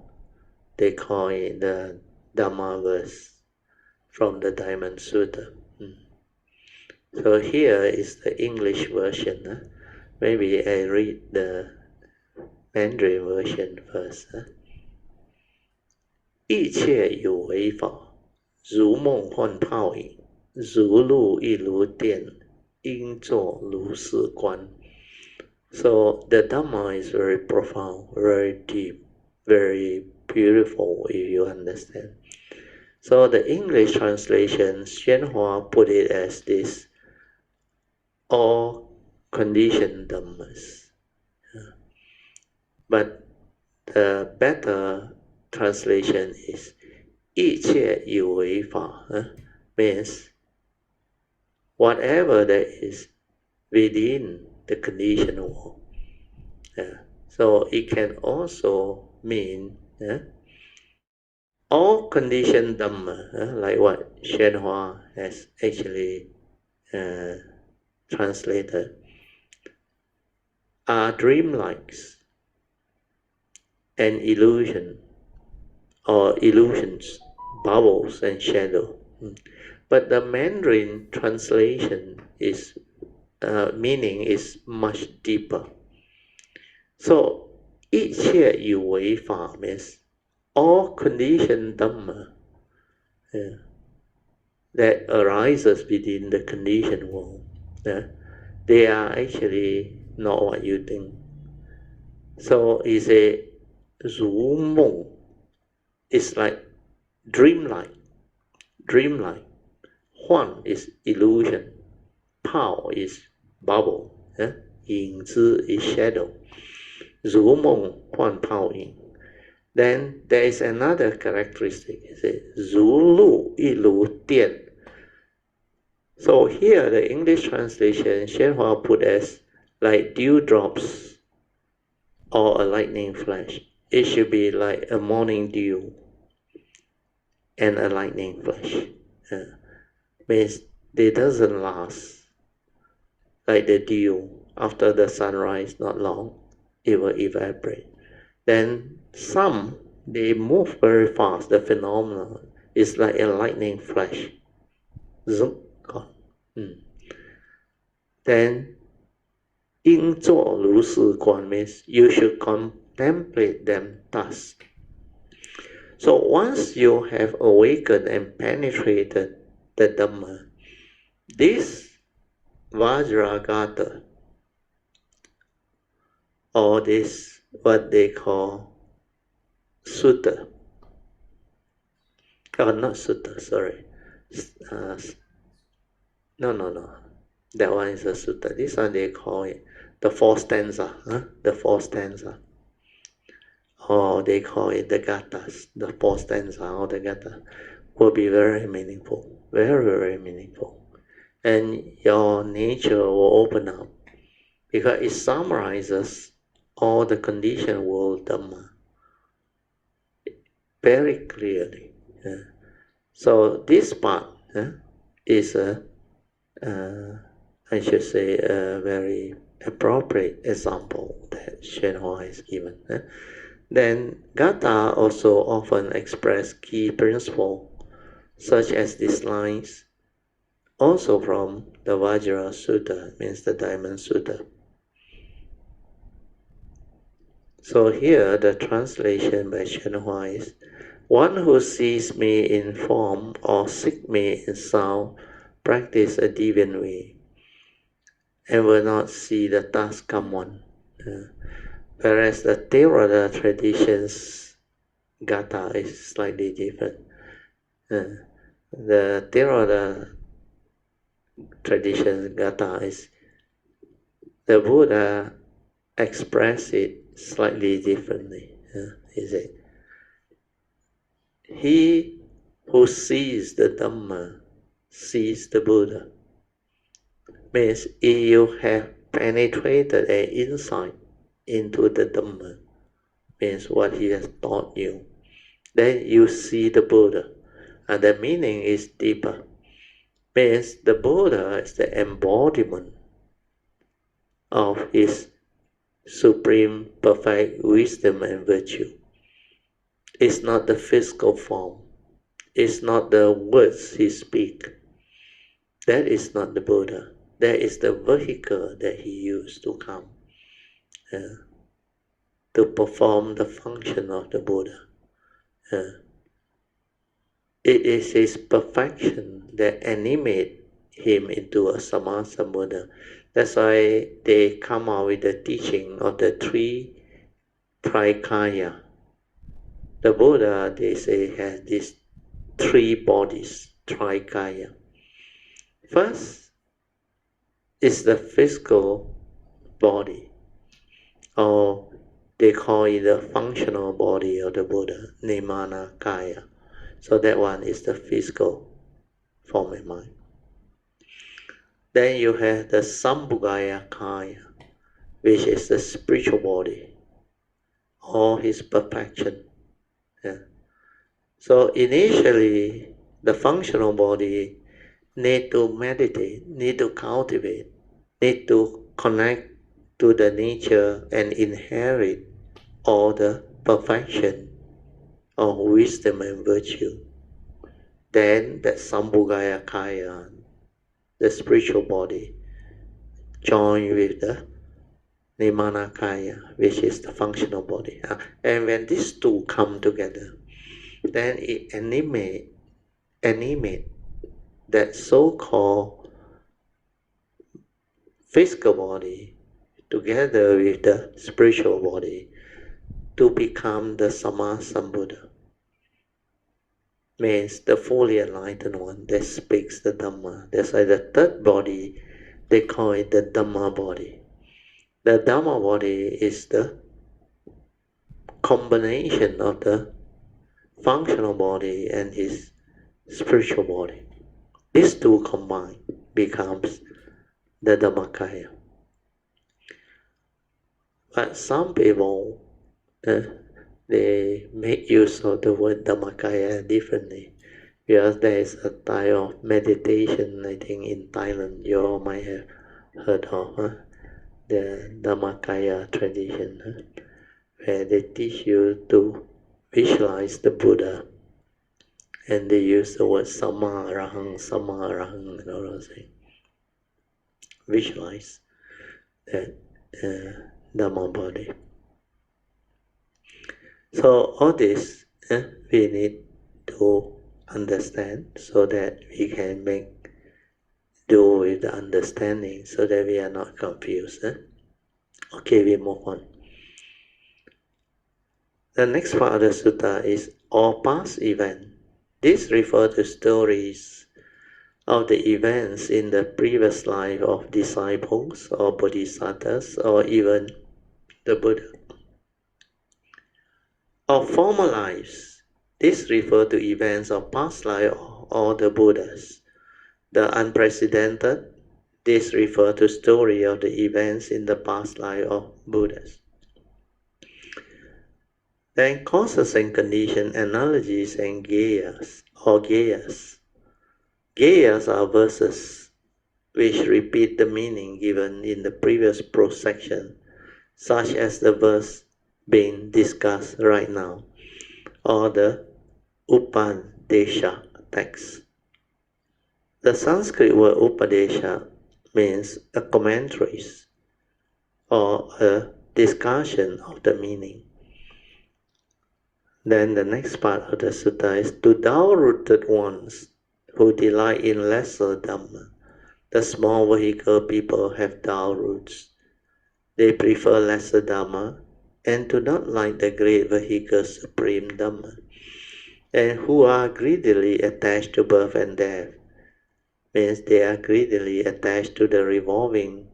they call it the Dhamma verse from the Diamond Sutta. So here is the English version. Maybe I read the Mandarin version first. 一切有为法，如梦幻泡影，如露亦如电，应作如是观。So the Dhamma is very profound, very deep, very beautiful if you understand. So the English translation, Xuanhua put it as this: all conditioned Dhammas. But the better translation is 一切有为法, means whatever that is within the conditioned world. So it can also mean all conditioned Dhamma, like what Xuanhua has actually translated, are dreamlikes and illusion, or illusions, bubbles and shadow. But the Mandarin translation is meaning is much deeper. So 一切有为法 means all conditioned Dhamma that arises within the conditioned world. They are actually not what you think. So it's a 如梦, it's like dreamlike. Huan is illusion. Pao is bubble. 影子 is shadow. 如梦幻泡影. Then there is another characteristic. It says 如露亦如电. So here the English translation, Xuanhua put as like dewdrops or a lightning flash. It should be like a morning dew and a lightning flash. Means it doesn't last. Like the dew, after the sunrise, not long, it will evaporate. Then some, they move very fast. The phenomenon is like a lightning flash. Zoom, gone. Then 应作如是观 means you should contemplate them thus. So once you have awakened and penetrated the Dhamma, this Vajragata, or this what they call Sutta, not Sutta, sorry. No. That one is a Sutta. This one they call it the fourth stanza, the fourth stanza. Or they call it the Gathas, the fourth stanza or the Gatha, will be very meaningful, very meaningful. And your nature will open up because it summarizes all the conditioned world Dhamma very clearly. So this part is I should say a very appropriate example that Shenhua has given. Then Gatha also often express key principles such as these lines, also from the Vajra Sutta, means the Diamond Sutta. So here the translation by Shenhua is, one who sees me in form or seeks me in sound practice a deviant way and will not see the task come one. Whereas the Theravada traditions Gatha is slightly different. The Theravada tradition Gatha is the Buddha express it slightly differently. Is it? He who sees the Dhamma sees the Buddha. Means if you have penetrated an insight into the Dhamma, means what he has taught you, then you see the Buddha. And the meaning is deeper. Means the Buddha is the embodiment of his supreme perfect wisdom and virtue. It's not the physical form. It's not the words he speaks. That is not the Buddha. That is the vehicle that he used to come to perform the function of the Buddha. It is his perfection that animates him into a Sammasambuddha. That's why they come out with the teaching of the three Trikaya. The Buddha, they say, has these three bodies, Trikaya. First is the physical body, or they call it the functional body of the Buddha, Nimana Kaya. So that one is the physical form of mind. Then you have the Sambhogaya Kaya, which is the spiritual body, or his perfection. So initially, the functional body need to meditate, need to cultivate, need to connect to the nature and inherit all the perfection of wisdom and virtue. Then that Sambhogaya Kaya, the spiritual body, join with the Nimana Kaya, which is the functional body. And when these two come together, then it animate that so-called physical body together with the spiritual body to become the Sammasambuddha. Means the fully enlightened one that speaks the Dhamma. That's why the third body, they call it the Dhamma body. The Dhamma body is the combination of the functional body and his spiritual body. These two combined becomes the Dhammakaya. But some people, they make use of the word Dhammakaya differently. Because there is a type of meditation, I think in Thailand, you all might have heard of the Dhammakaya tradition, where they teach you to visualize the Buddha, and they use the word Samma Arahang, and all those things. Visualize that Dhamma body. So all this we need to understand so that we can make do with the understanding so that we are not confused. Okay, we move on. The next part of the sutta is all past events. This refers to stories of the events in the previous life of disciples or bodhisattvas or even the Buddha. Of former lives, this refers to events of past life or the Buddhas. The unprecedented, this refers to story of the events in the past life of Buddhas. Then causes and condition analogies and gayas or gayas. Gayas are verses which repeat the meaning given in the previous prose section, such as the verse being discussed right now, or the Upadesha text. The Sanskrit word Upadesha means a commentary or a discussion of the meaning. Then the next part of the sutta is to dull-rooted ones who delight in lesser Dhamma. The small vehicle people have dull roots. They prefer lesser Dhamma and do not like the great vehicle supreme Dhamma, and who are greedily attached to birth and death. Means they are greedily attached to the revolving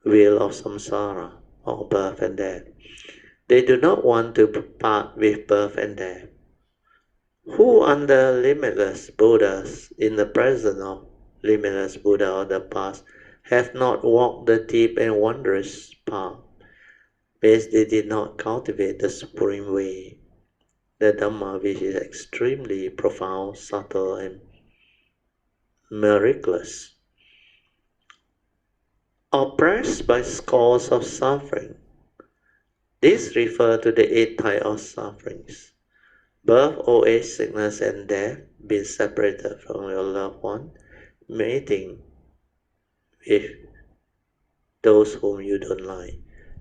wheel of samsara or birth and death. They do not want to part with birth and death. Who under limitless Buddhas in the present of limitless Buddha or the past have not walked the deep and wondrous path, means they did not cultivate the supreme way, the Dhamma which is extremely profound, subtle and miraculous. Oppressed by scores of suffering. This refers to the 8 types of sufferings. Birth, old age, sickness and death, being separated from your loved one, mating with those whom you don't like,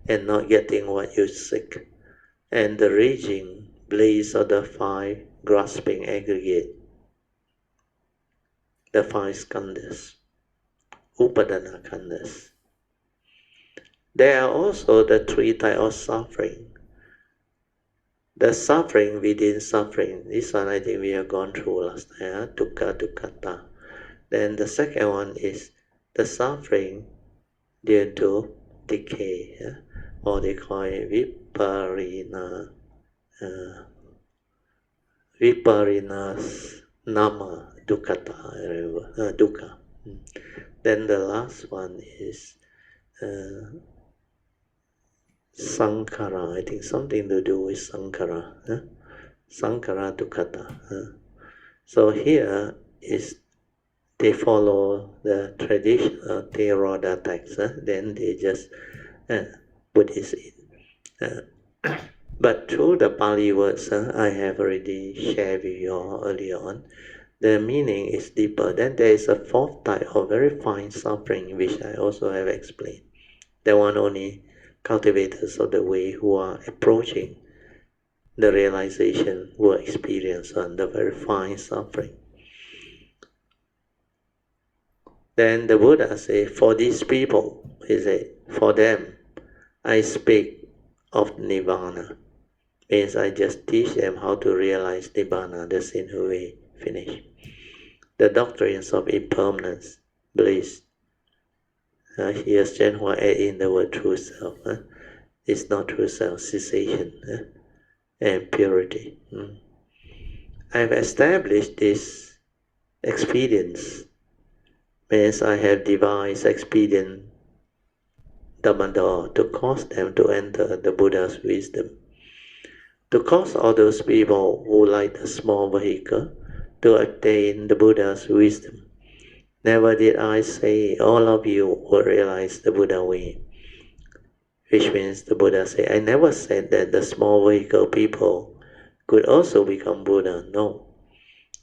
and not getting what you seek, and the raging blaze of the 5 grasping aggregate, the 5 skandhas, upadana khandhas. There are also the 3 types of suffering. The suffering within suffering. This one I think we have gone through last time. Dukkha, dukkata. Then the second one is the suffering due to decay, or they call it viparinas nama dukkata, dukkha. Then the last one is Sankara, I think something to do with Sankara, Sankara dukkata. So here is they follow the traditional Theravada text, then they just put this in. But through the Pali words I have already shared with you all earlier on, the meaning is deeper. Then there is a 4th type of very fine suffering which I also have explained. The one only cultivators of the way who are approaching the realization will experience on the very fine suffering. Then the Buddha said, for these people, he said, for them, I speak of Nibbana. Means I just teach them how to realize Nibbana, the single way, finish. The doctrines of impermanence, bliss. Here Chenhua add in the word true self. It's not true self, cessation and purity. I've established this experience. Means I have devised expedient Dhamma to cause them to enter the Buddha's wisdom. To cause all those people who like the small vehicle to attain the Buddha's wisdom. Never did I say all of you will realize the Buddha way. Which means the Buddha said, I never said that the small vehicle people could also become Buddha. No.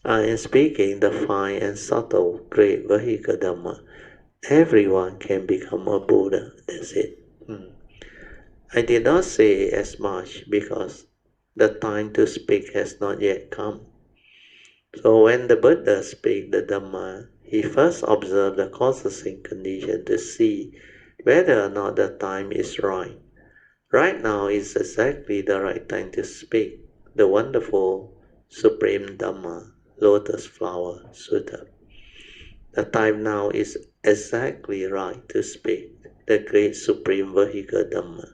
I am speaking the fine and subtle great vehicle Dhamma. Everyone can become a Buddha. That's it. I did not say as much because the time to speak has not yet come. So when the Buddha speaks the Dhamma, he first observes the causes and conditions to see whether or not the time is right. Right now is exactly the right time to speak the wonderful Supreme Dhamma, Lotus Flower Sutta. The time now is exactly right to speak the great Supreme Vehicle Dhamma.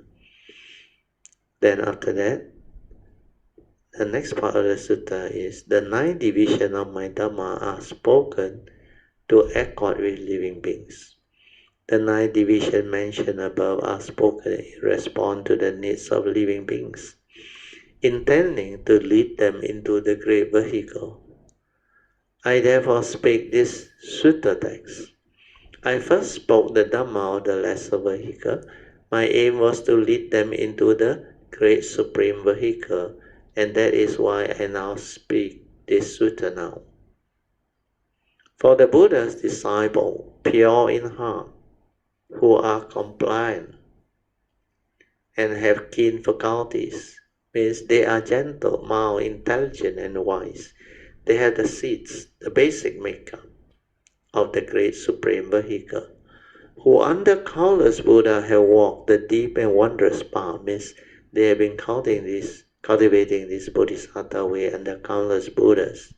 Then after that, the next part of the sutta is the 9 divisions of my Dhamma are spoken to accord with living beings. The 9 divisions mentioned above are spoken in response to the needs of living beings, intending to lead them into the great vehicle. I therefore speak this sutta text. I first spoke the Dhamma of the lesser vehicle. My aim was to lead them into the great supreme vehicle, and that is why I now speak this sutta now. For the Buddha's disciples, pure in heart, who are compliant and have keen faculties, means they are gentle, mild, intelligent, and wise. They have the seeds, the basic makeup of the great supreme vehicle, who under countless Buddha have walked the deep and wondrous path, means they have been cultivating this Bodhisattva way under countless Buddhas.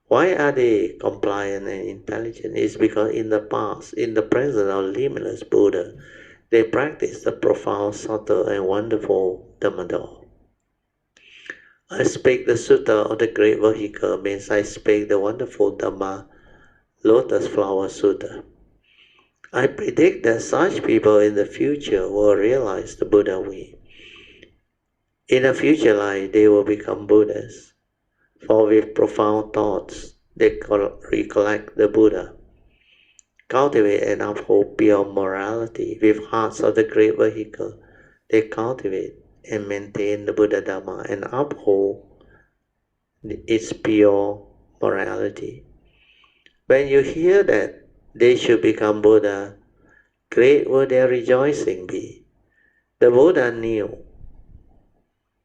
Why are they compliant and intelligent? It's because in the past, in the presence of limitless Buddha, they practice the profound, subtle, and wonderful Dhamma. I speak the sutta of the great vehicle, means I speak the wonderful Dhamma, Lotus Flower Sutta. I predict that such people in the future will realize the Buddha way. In a future life, they will become Buddhas, for with profound thoughts, they recollect the Buddha. Cultivate and uphold pure morality with hearts of the great vehicle. They cultivate and maintain the Buddha Dhamma and uphold its pure morality. When you hear that they should become Buddha, great will their rejoicing be. The Buddha knew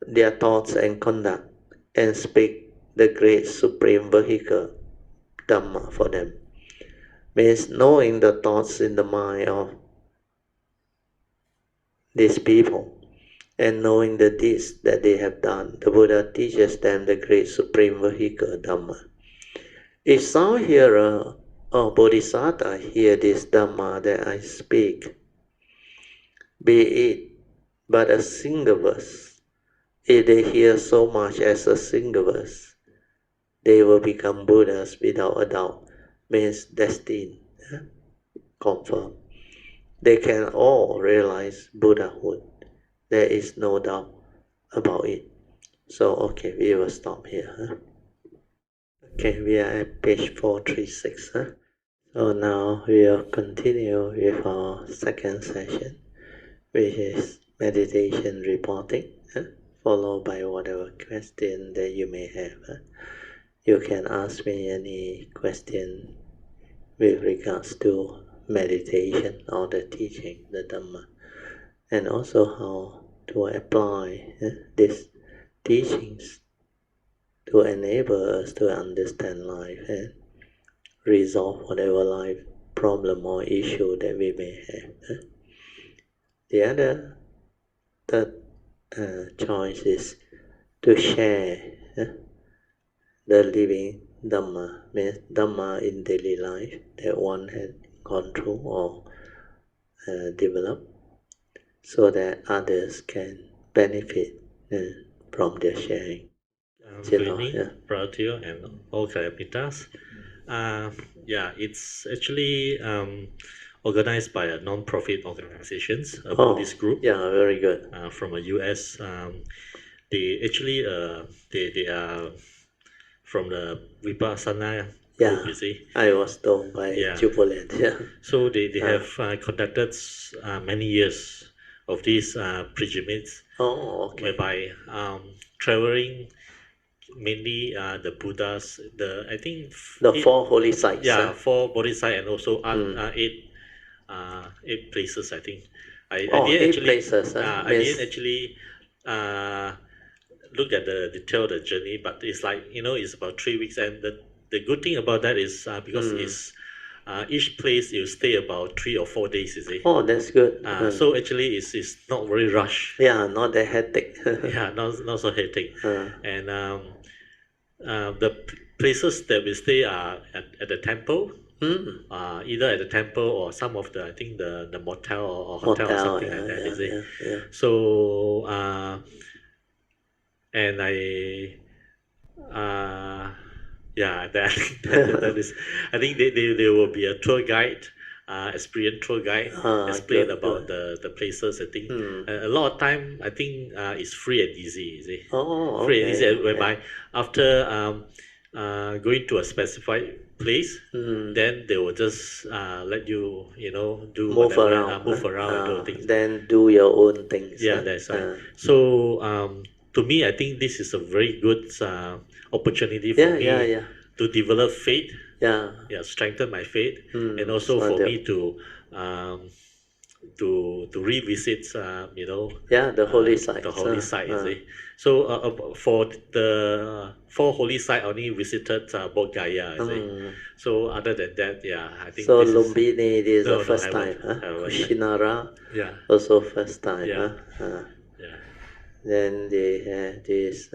their thoughts and conduct and speak the great supreme vehicle Dhamma for them. Means knowing the thoughts in the mind of these people and knowing the deeds that they have done, the Buddha teaches them the great supreme vehicle Dhamma. If some hearer or Bodhisattva hear this Dhamma that I speak, be it but a single verse, if they hear so much as a single verse, they will become Buddhas without a doubt, means destined, confirmed. They can all realize Buddhahood. There is no doubt about it. So, okay, we will stop here. Okay, we are at page 436. So now we will continue with our second session, which is meditation reporting, followed by whatever question that you may have. You can ask me any question with regards to meditation or the teaching, the Dhamma, and also how to apply these teachings to enable us to understand life and resolve whatever life problem or issue that we may have. The third choice is to share the living Dhamma, means Dhamma in daily life that one had gone through or developed, so that others can benefit from their sharing. Good evening, Pratio and all Kalapitas. It's actually organized by a non-profit organizations, a Buddhist group. Yeah, very good. From the US. They actually they are from the Vipassana group, you see. I was told by Jubilant. So they have conducted many years of these pilgrimages, whereby traveling mainly the Buddhas, I think the 4 holy sites. 4 bodhisattvas and also 8 places, I think. I didn't actually look at the detail of the journey, but it's like, it's about 3 weeks. And the good thing about that is because it's each place you stay about 3 or 4 days, you see. Oh, that's good. So actually it's not very rushed. Yeah, not that hectic. Yeah, not so hectic. And the places that we stay are at the temple. Either at the temple or some of the, I think the motel or hotel or something like that, you see. Yeah. So and I that is, I think there will be a tour guide, experienced tour guide, explain about the places. I think a lot of time, I think it's free and easy, you see. Free and easy, whereby after going to a specified place, then they will just let you, do move move around and do things. Then do your own things. Yeah, that's right. So to me, I think this is a very good opportunity for me to develop faith. Strengthen my faith, and also for me to revisit, the holy sites. The holy site, you see. So for the 4 holy sites, I only visited Bodh Gaya, you see. So other than that, I think. So Lumbini is the first time. Kushinara, also first time. Then they had this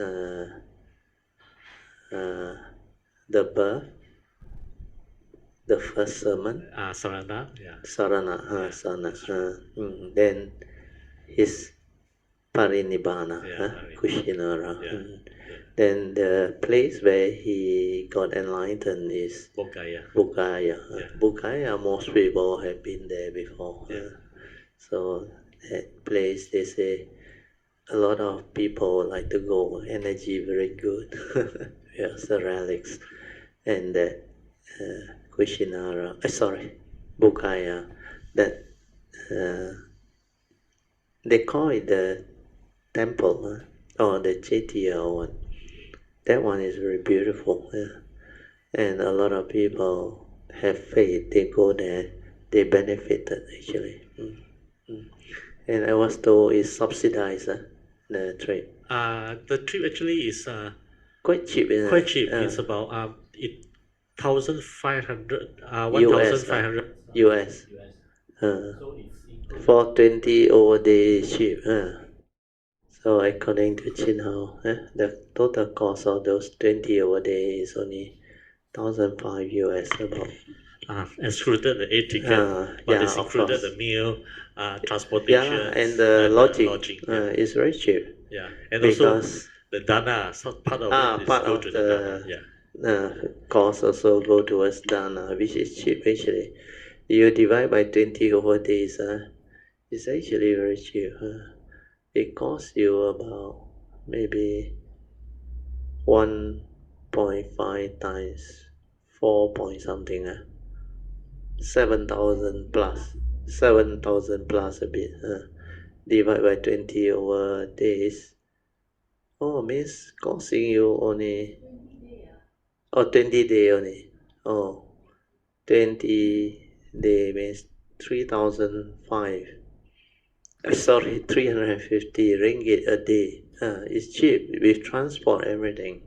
the birth, the first sermon. Sarana, Sarana. Then his Parinibbana, Kushinara. Then the place where he got enlightened is Bodh Gaya. Bodh Gaya, most people have been there before. So that place, they say, a lot of people like to go, energy very good. The relics. And that Kushinara, Bodh Gaya, that they call it the temple, or the Chaitya one. That one is very beautiful. And a lot of people have faith, they go there, they benefited actually. And I was told it's subsidized, the trip. The trip actually is quite cheap, isn't quite cheap. It's about 1,500 US. For 20 over days cheap. So according to Chin Hao, the total cost of those 20 over days is only 1,500 US about. Excluded the air ticket, but it's included the meal, transportation, and the lodging. It's very cheap. And also the dana, part of it is go to the dana. Cost also go towards dana, which is cheap actually. You divide by 20 over days, it's actually very cheap. It costs you about maybe 1.5 times 4 point something, 7,000 plus a bit. Divide by 20 over days. Means costing you only 20 days only. 20 days means 350 ringgit a day. It's cheap with transport, everything.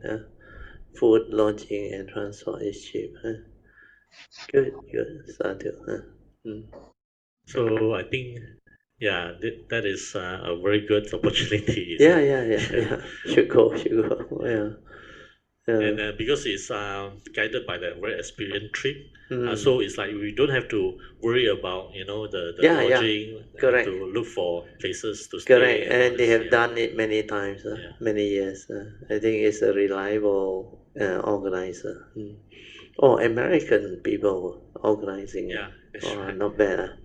Food, lodging, and transport is cheap. Good. Sadhu. So I think, that is a very good opportunity. Yeah. Should go. And because it's guided by the very experienced trip, so it's like we don't have to worry about the lodging, correct. To look for places to stay. Correct, and they have done it many times, many years. I think it's a reliable organizer. American people organizing. Right. Not bad.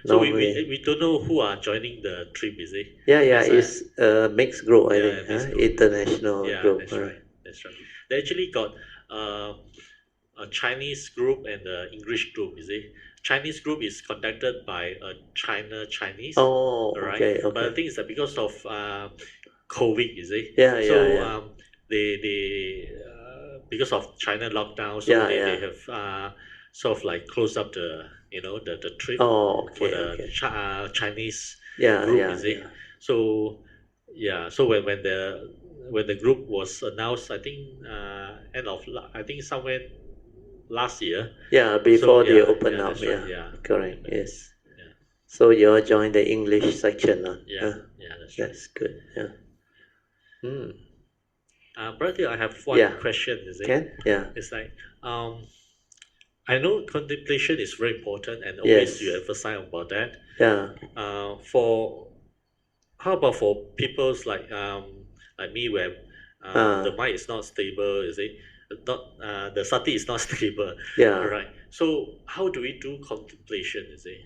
So we don't know who are joining the trip, is it? It's a mixed group, I think. International group. That's right. They actually got a Chinese group and an English group, you see. Chinese group is conducted by a Chinese. Okay. But the thing is that because of COVID, you see. They because of China lockdown, so they have sort of like closed up the trip for the Chinese group, you see. So when when the group was announced, I think somewhere last year. Yeah, before they open up. That's right, Correct. Yes. Yeah. So you joined the English section, huh? Yeah, that's right. That's good. Yeah. Brother, I have one question. Is it? Can? Yeah. It's like, I know contemplation is very important, and always you emphasize about that. Yeah. How about for people's like me, where the mind is not stable, is it? Not the sati is not stable. Yeah. Right. So how do we do contemplation? Is it?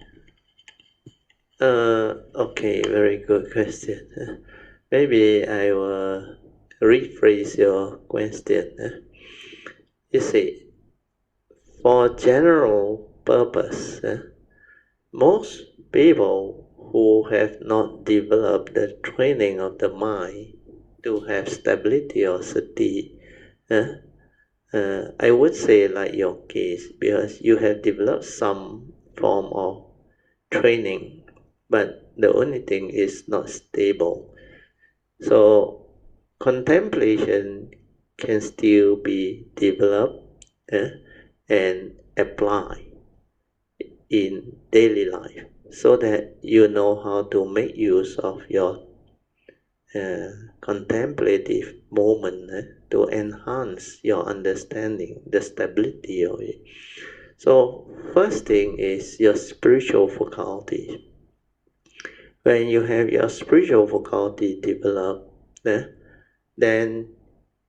Okay. Very good question. Maybe I will rephrase your question. You see, for general purpose, most people who have not developed the training of the mind to have stability or sati, I would say like your case, because you have developed some form of training, but the only thing is not stable. So contemplation can still be developed and applied in daily life, so that you know how to make use of your contemplative moment to enhance your understanding, the stability of it. So first thing is your spiritual faculty. When you have your spiritual faculty developed, then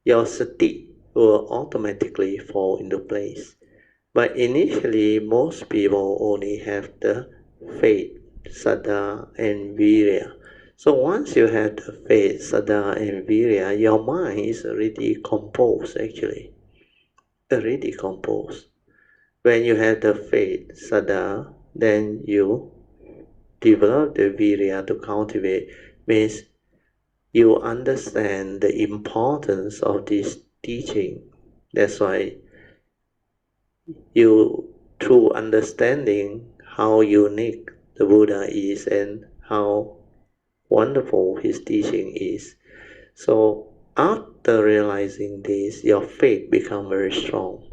your sati will automatically fall into place. But initially, most people only have the faith, saddha, and virya. So once you have the faith, saddha, and virya, your mind is already composed, actually. Already composed. When you have the faith, saddha, then you develop the virya to cultivate. Means you understand the importance of this teaching. That's why you, through understanding how unique the Buddha is and how wonderful his teaching is. So after realizing this, your faith becomes very strong.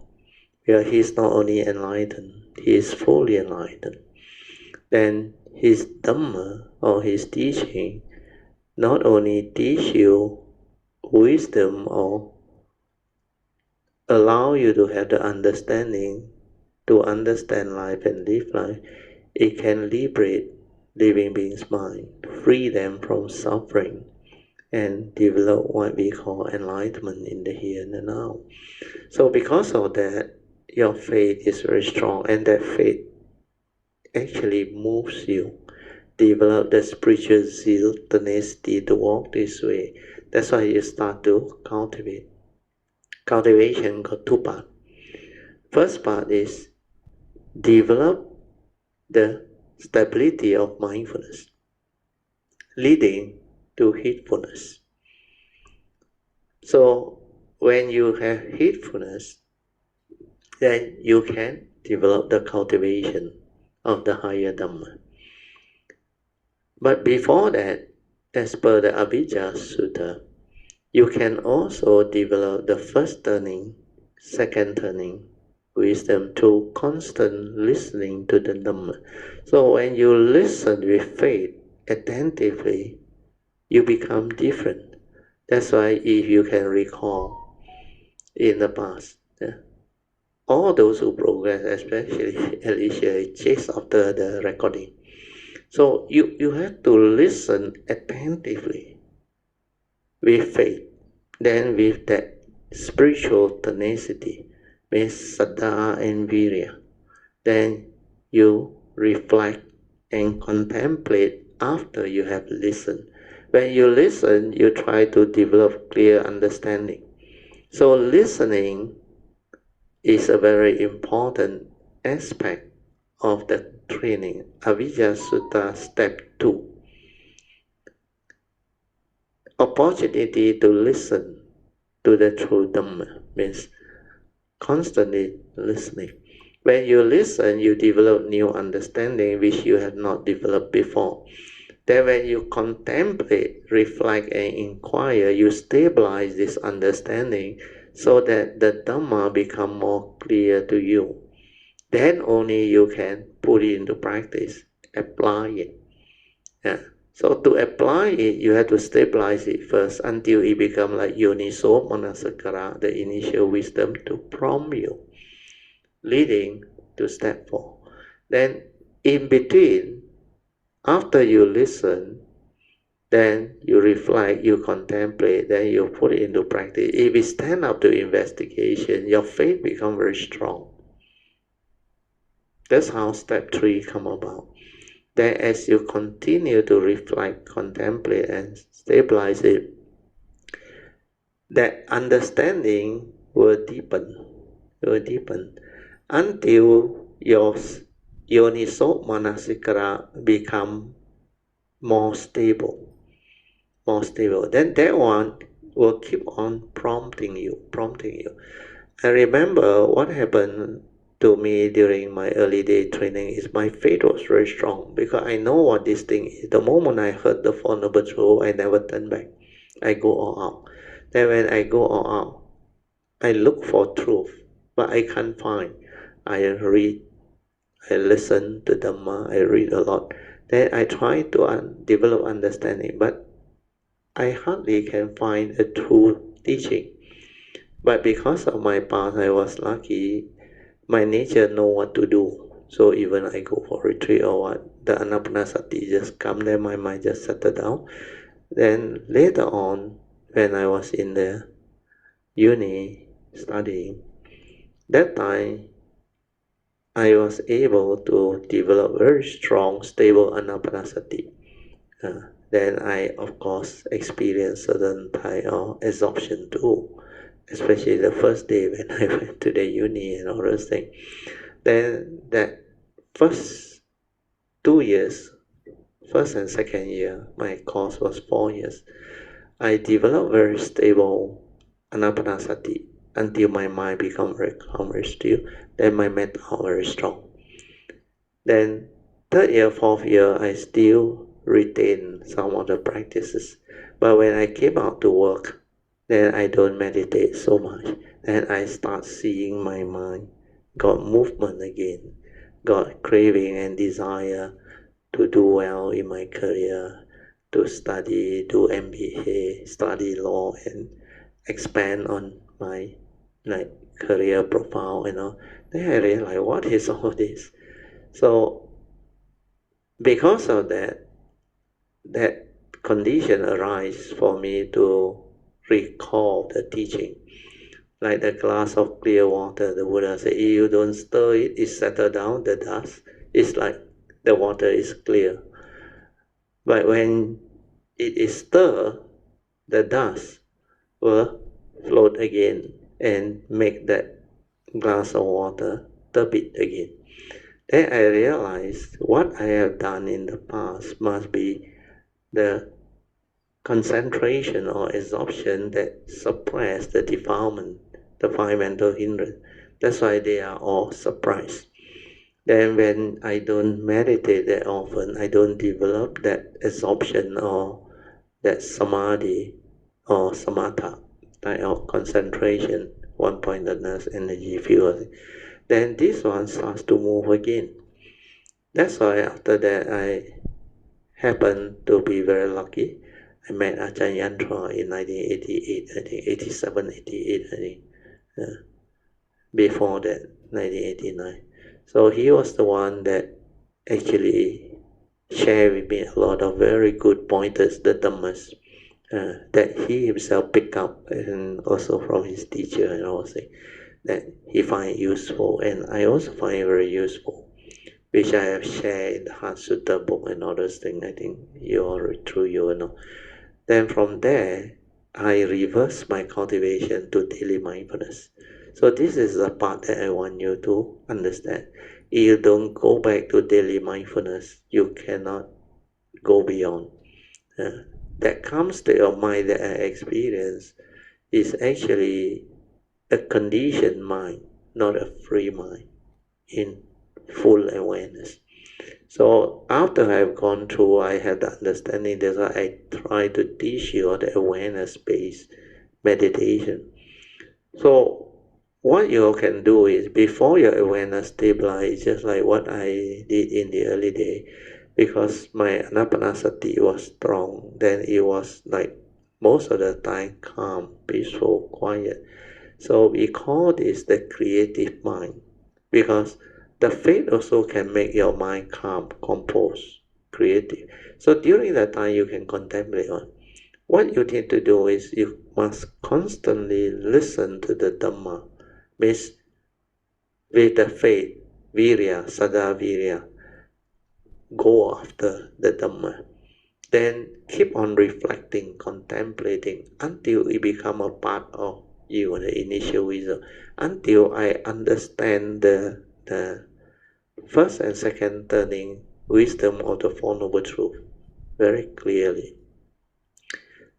Because he is not only enlightened, he is fully enlightened. Then his Dhamma, or his teaching, not only teach you wisdom or allow you to have the understanding to understand life and live life, it can liberate living beings' mind, free them from suffering, and develop what we call enlightenment in the here and the now. So because of that, your faith is very strong, and that faith actually moves you, develop the spiritual zeal, tenacity to walk this way. That's why you start to cultivate. Cultivation got two parts. First part is develop the stability of mindfulness, leading to heedfulness. So when you have heedfulness, then you can develop the cultivation of the higher Dhamma. But before that, as per the Abhijja Sutta, you can also develop the first turning, second turning wisdom through constant listening to the Dhamma. So when you listen with faith attentively, you become different. That's why if you can recall in the past, all those who progress, especially Alicia, chase after the recording. So you have to listen attentively with faith, then with that spiritual tenacity, with saddha and virya. Then you reflect and contemplate after you have listened. When you listen, you try to develop clear understanding. So listening is a very important aspect of the training. Avijja Sutta step 2. Opportunity to listen to the true Dhamma means constantly listening. When you listen, you develop new understanding which you have not developed before. Then when you contemplate, reflect and inquire, you stabilize this understanding so that the Dhamma become more clear to you. Then only you can put it into practice, apply it. Yeah. So to apply it, you have to stabilize it first until it becomes like Yoniso Manasakara, the initial wisdom to prompt you, leading to step 4. Then in between, after you listen, then you reflect, you contemplate, then you put it into practice. If it stand up to investigation, your faith becomes very strong. That's how step 3 come about. Then as you continue to reflect, contemplate, and stabilize it, that understanding will deepen until your Yoniso Manasikara become more stable. Then that one will keep on prompting you. I remember what happened to me during my early day training is my faith was very strong because I know what this thing is. The moment I heard the Four Noble Truths, I never turn back. I go all out. Then when I go all out, I look for truth, but I can't find. I read, I listen to Dhamma, I read a lot. Then I try to develop understanding, but I hardly can find a true teaching. But because of my past, I was lucky. My nature know what to do. So even I go for retreat or what, the anapanasati just come there, my mind just settle down. Then later on, when I was in the uni studying, that time I was able to develop very strong, stable anapanasati. Then I, of course, experienced certain type of absorption too, especially the first day when I went to the uni and all those things. Then that first 2 years, first and second year, my course was 4 years, I developed very stable anapanasati until my mind become very calm, very still. Then my mental very strong. Then third year, fourth year, I still retain some of the practices. But when I came out to work, then I don't meditate so much. Then I start seeing my mind got movement again, got craving and desire to do well in my career, to study, do MBA, study law, and expand on my career profile, Then I realized, what is all this? So because of that condition arises for me to recall the teaching. Like the glass of clear water, the Buddha said, if you don't stir it, it settles down, the dust. It's like the water is clear. But when it is stirred, the dust will float again and make that glass of water turbid again. Then I realized what I have done in the past must be the concentration or absorption that suppress the defilement, the 5 mental hindrance. That's why they are all suppressed. Then when I don't meditate that often, I don't develop that absorption or that samadhi or samatha type of concentration, one-pointedness, energy, field. Then this one starts to move again. That's why after that I happened to be very lucky. I met Ajahn Yantra in 1988, I think 87, 88, I think. Before that, 1989. So he was the one that actually shared with me a lot of very good pointers, the Dhammas, that he himself picked up and also from his teacher and all things that he find useful, and I also find very useful, which I have shared in the Heart Sutta book and all those things. I think you all read through, you know. Then from there, I reverse my cultivation to daily mindfulness. So this is the part that I want you to understand. If you don't go back to daily mindfulness, you cannot go beyond. That comes to your mind that I experience is actually a conditioned mind, not a free mind in full awareness. So after I've gone through, I have the understanding. That's why I try to teach you the awareness-based meditation. So what you can do is, before your awareness stabilizes, just like what I did in the early day, because my anapanasati was strong, then it was like most of the time calm, peaceful, quiet. So we call this the creative mind, because the faith also can make your mind calm, composed, creative. So during that time you can contemplate on. What you need to do is you must constantly listen to the Dhamma, means with the faith, virya, sada virya, go after the Dhamma. Then keep on reflecting, contemplating until it becomes a part of you, the initial wisdom, until I understand the first and second turning wisdom of the Four Noble Truths very clearly.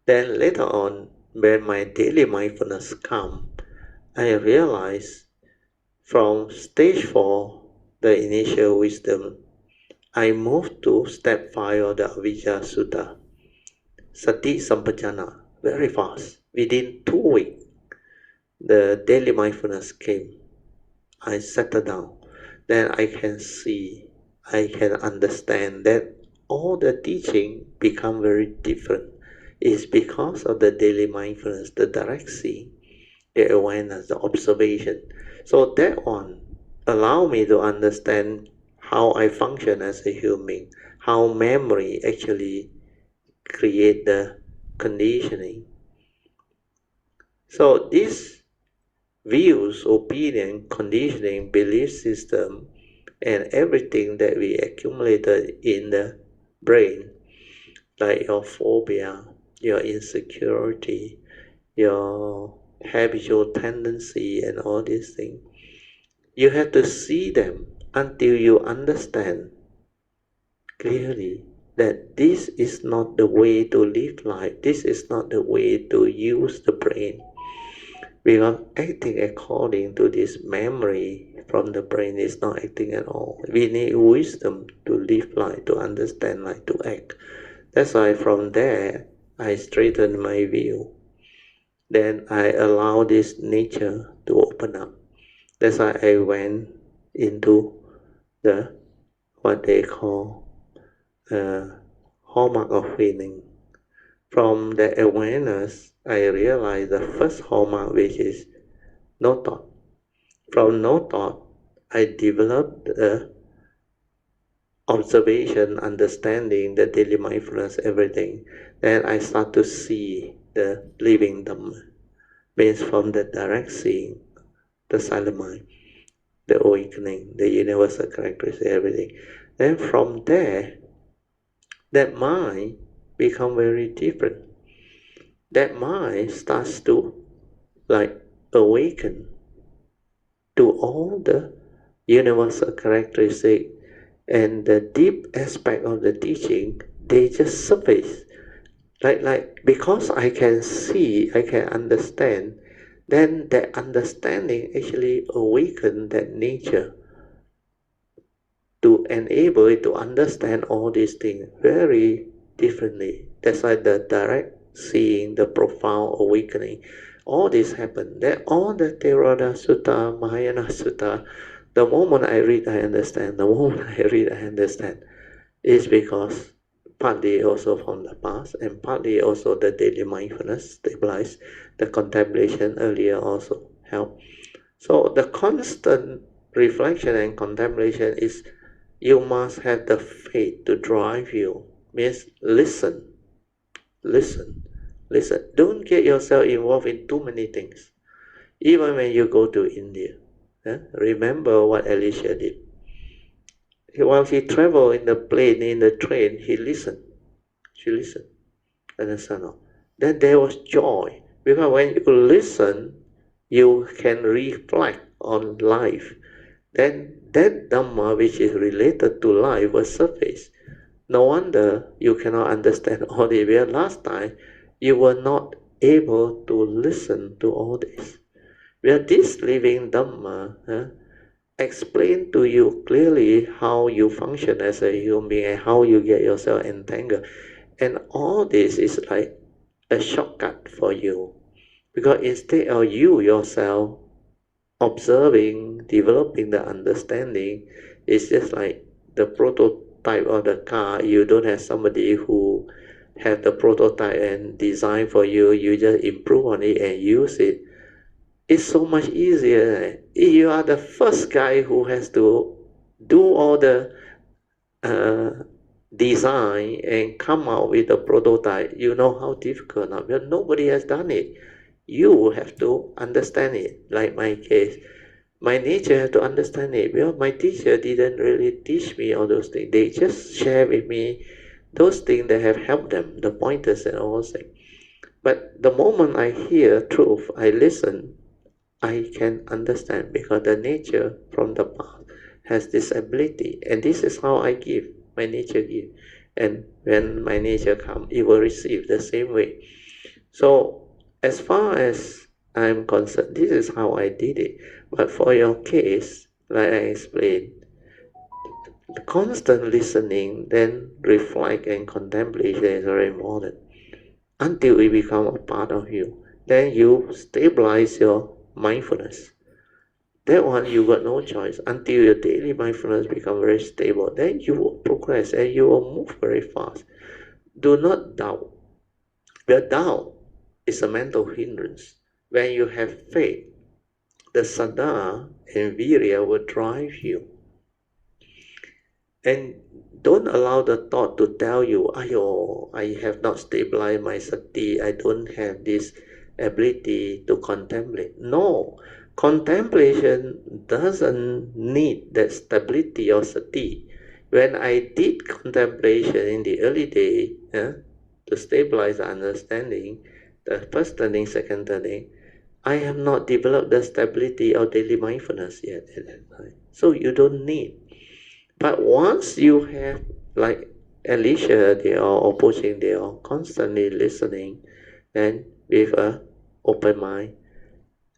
Then later on, when my daily mindfulness comes, I realize from stage 4, the initial wisdom, I move to step 5 of the Avijja Sutta, Sati Sampajana, very fast. Within 2 weeks, the daily mindfulness came. I settled down. Then I can see, I can understand that all the teaching become very different. It's because of the daily mindfulness, the direct seeing, the awareness, the observation. So that one allow me to understand how I function as a human, how memory actually create the conditioning. So these views, opinion, conditioning, belief system, and everything that we accumulated in the brain, like your phobia, your insecurity, your habitual tendency, and all these things, you have to see them until you understand clearly that this is not the way to live life, this is not the way to use the brain. Because acting according to this memory from the brain is not acting at all. We need wisdom to live life, to understand life, to act. That's why from there, I straighten my view. Then I allow this nature to open up. That's why I went into the, what they call, hallmark of feeling. From the awareness, I realized the first hallmark, which is no thought. From no thought, I developed observation, understanding, the daily mindfulness, everything. Then I start to see the living Dhamma. Means from the direct seeing, the silent mind, the awakening, the universal characteristics, everything. Then from there, that mind becomes very different. That mind starts to like awaken to all the universal characteristics and the deep aspect of the teaching. They just surface. Like because I can see, I can understand, then that understanding actually awaken that nature to enable it to understand all these things very differently. That's why the direct seeing, the profound awakening, all this happen. That all the Theravada Sutta, Mahayana Sutta, the moment I read, I understand. The moment I read, I understand. It's because partly also from the past and partly also the daily mindfulness stabilize, the contemplation earlier also help. So the constant reflection and contemplation is, you must have the faith to drive you. Means listen. Don't get yourself involved in too many things. Even when you go to India, remember what Elisha did. While he traveled in the plane, in the train, he listened. She listened. Understand? Then there was joy. Because when you listen, you can reflect on life. Then that Dhamma which is related to life will surface. No wonder you cannot understand all this. Where last time you were not able to listen to all this. Where this living Dhamma explain to you clearly how you function as a human being and how you get yourself entangled. And all this is like a shortcut for you. Because instead of you yourself observing, developing the understanding, it's just like the prototype of the car. You don't have somebody who have the prototype and design for you. You just improve on it and use it. It's so much easier. You are the first guy who has to do all the design and come out with a prototype. You know how difficult now, because nobody has done it. You have to understand it. Like my case, my nature have to understand it. Because my teacher didn't really teach me all those things. They just share with me those things that have helped them, the pointers and all things. But the moment I hear truth, I listen, I can understand, because the nature from the past has this ability, and this is how I give. My nature give, and when my nature come, it will receive the same way. So as far as I'm concerned, this is how I did it. But for your case, like I explained, constant listening, then reflect and contemplation is very important until it become a part of you. Then you stabilize your mindfulness. That one you got no choice until your daily mindfulness become very stable. Then you will progress and you will move very fast. Do not doubt. The doubt is a mental hindrance. When you have faith, the saddha and virya will drive you. And don't allow the thought to tell you, "Ayo, I have not stabilized my sati. I don't have this ability to contemplate." No, contemplation doesn't need that stability of sati. When I did contemplation in the early day, to stabilize the understanding, the first turning, second turning, I have not developed the stability of daily mindfulness yet at that time. So you don't need. But once you have, like Alicia, they are opposing, they are constantly listening, and with a open mind,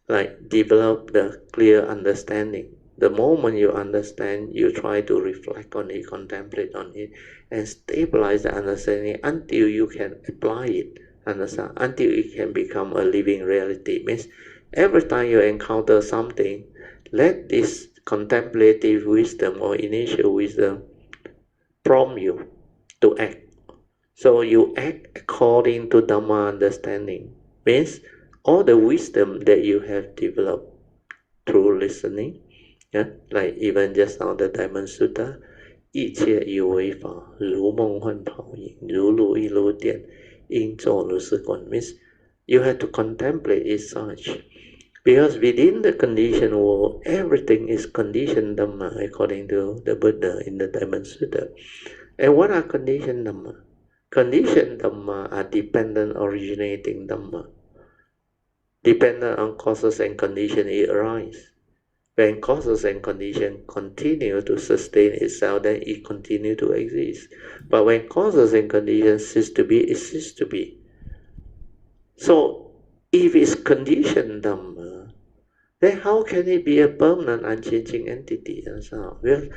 like develop the clear understanding. The moment you understand, you try to reflect on it, contemplate on it, and stabilize the understanding until you can apply it, understand, until it can become a living reality. Means every time you encounter something, let this contemplative wisdom or initial wisdom prompt you to act. So you act according to Dhamma understanding. Means all the wisdom that you have developed through listening, like even just now the Dhamma Sutra, 一切以为法，如梦幻泡影，如露亦如电，应作如是观. Means you have to contemplate it such. Because within the conditioned world, everything is conditioned Dhamma according to the Buddha in the Dhamma Sutra. And what are conditioned Dhamma? Conditioned Dhamma are dependent originating Dhamma. Dependent on causes and conditions, it arises. When causes and conditions continue to sustain itself, then it continues to exist. But when causes and conditions cease to be, it ceases to be. So, if it's conditioned Dhamma, then how can it be a permanent, unchanging entity? Well,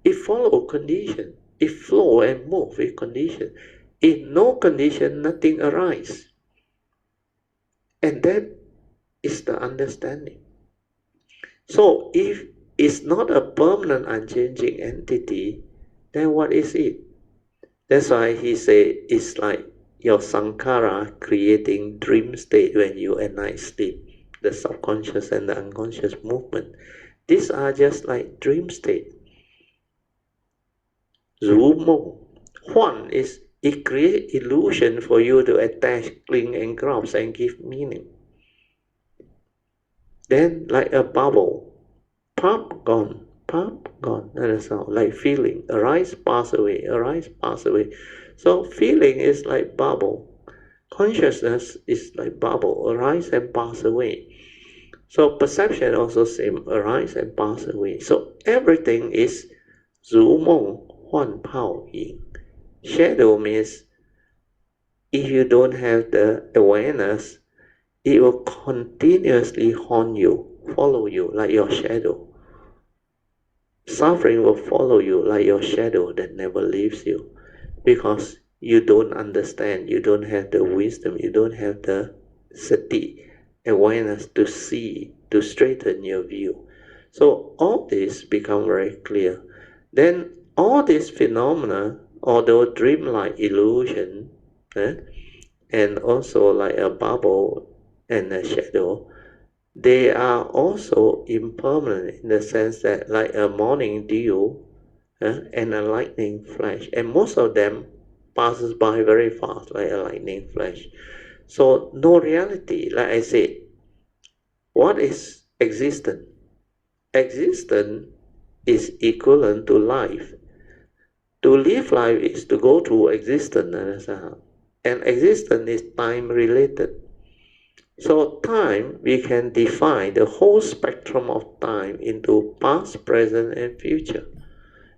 it follows condition. It flows and moves with condition. In no condition, nothing arises. And that is the understanding. So, if it's not a permanent, unchanging entity, then what is it? That's why he said it's like your sankhara creating dream state when you at night sleep. The subconscious and the unconscious movement. These are just like dream state. 如梦. Huan is, it creates illusion for you to attach, cling and grasp and give meaning. Then like a bubble, pop, gone, that is how, like feeling, arise, pass away, arise, pass away. So feeling is like bubble. Consciousness is like bubble, arise and pass away. So perception also same, arise and pass away. So everything is 如梦幻泡影. Shadow means if you don't have the awareness, it will continuously haunt you, follow you like your shadow. suffering will follow you like your shadow that never leaves you, because you don't understand, you don't have the wisdom, you don't have the sati, awareness to see, to straighten your view. So all this become very clear. Then all these phenomena, although dreamlike illusion, and also like a bubble and a shadow, they are also impermanent in the sense that like a morning dew and a lightning flash, and most of them passes by very fast like a lightning flash. So no reality, like I said. What is existence? Existence is equivalent to life. To live life is to go through existence, and existence is time related. So time, we can define the whole spectrum of time into past, present, and future.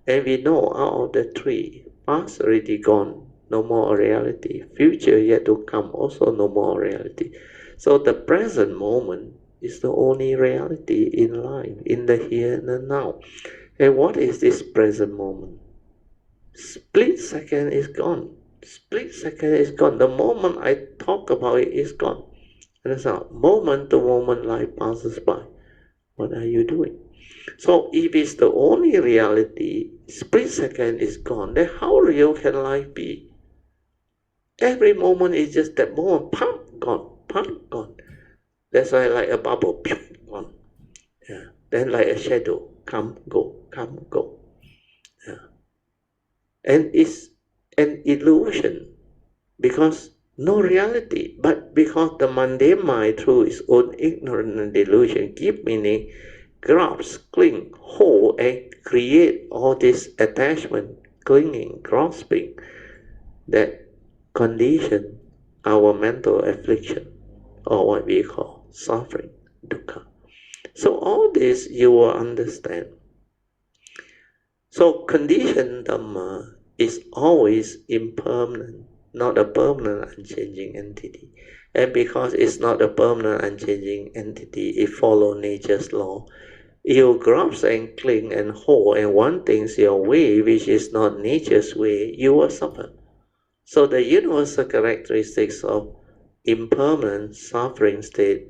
And we know out of the three, past already gone, no more reality. Future yet to come, also no more reality. So the present moment is the only reality in life, in the here and the now. And what is this present moment? Split second is gone. Split second is gone. The moment I talk about it is gone. Understand? Moment to moment life passes by. What are you doing? So if it's the only reality, split second is gone, then how real can life be? Every moment is just that moment, pump, gone. That's why like a bubble, gone. Yeah. Then like a shadow, come, go. Yeah. And it's an illusion because no reality, but because the mundane mind through its own ignorance and delusion give meaning, grasp, cling, hold, and create all this attachment, clinging, grasping, that condition our mental affliction, or what we call suffering, dukkha. So all this you will understand. So conditioned Dhamma is always impermanent, not a permanent unchanging entity. And because it's not a permanent unchanging entity, it follows nature's law. You grasp and cling and hold and want things your way, which is not nature's way, you will suffer. So the universal characteristics of impermanent suffering state,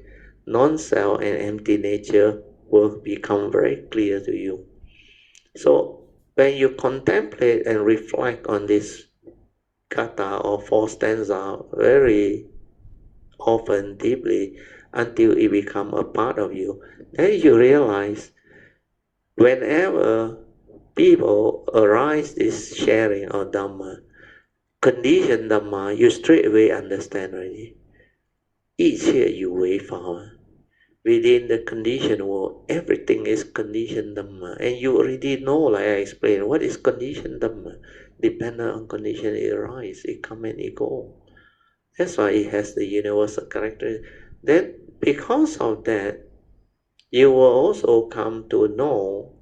non-self and empty nature will become very clear to you. So when you contemplate and reflect on this kata or four stanza very often, deeply, until it becomes a part of you, then you realize whenever people arise this sharing of Dhamma, condition Dhamma, you straight away understand already. 一切有为法 within the conditioned world, everything is conditioned Dhamma. And you already know, like I explained, what is conditioned Dhamma. Dependent on condition, it arises, it come and it go. That's why it has the universal character. Then, because of that, you will also come to know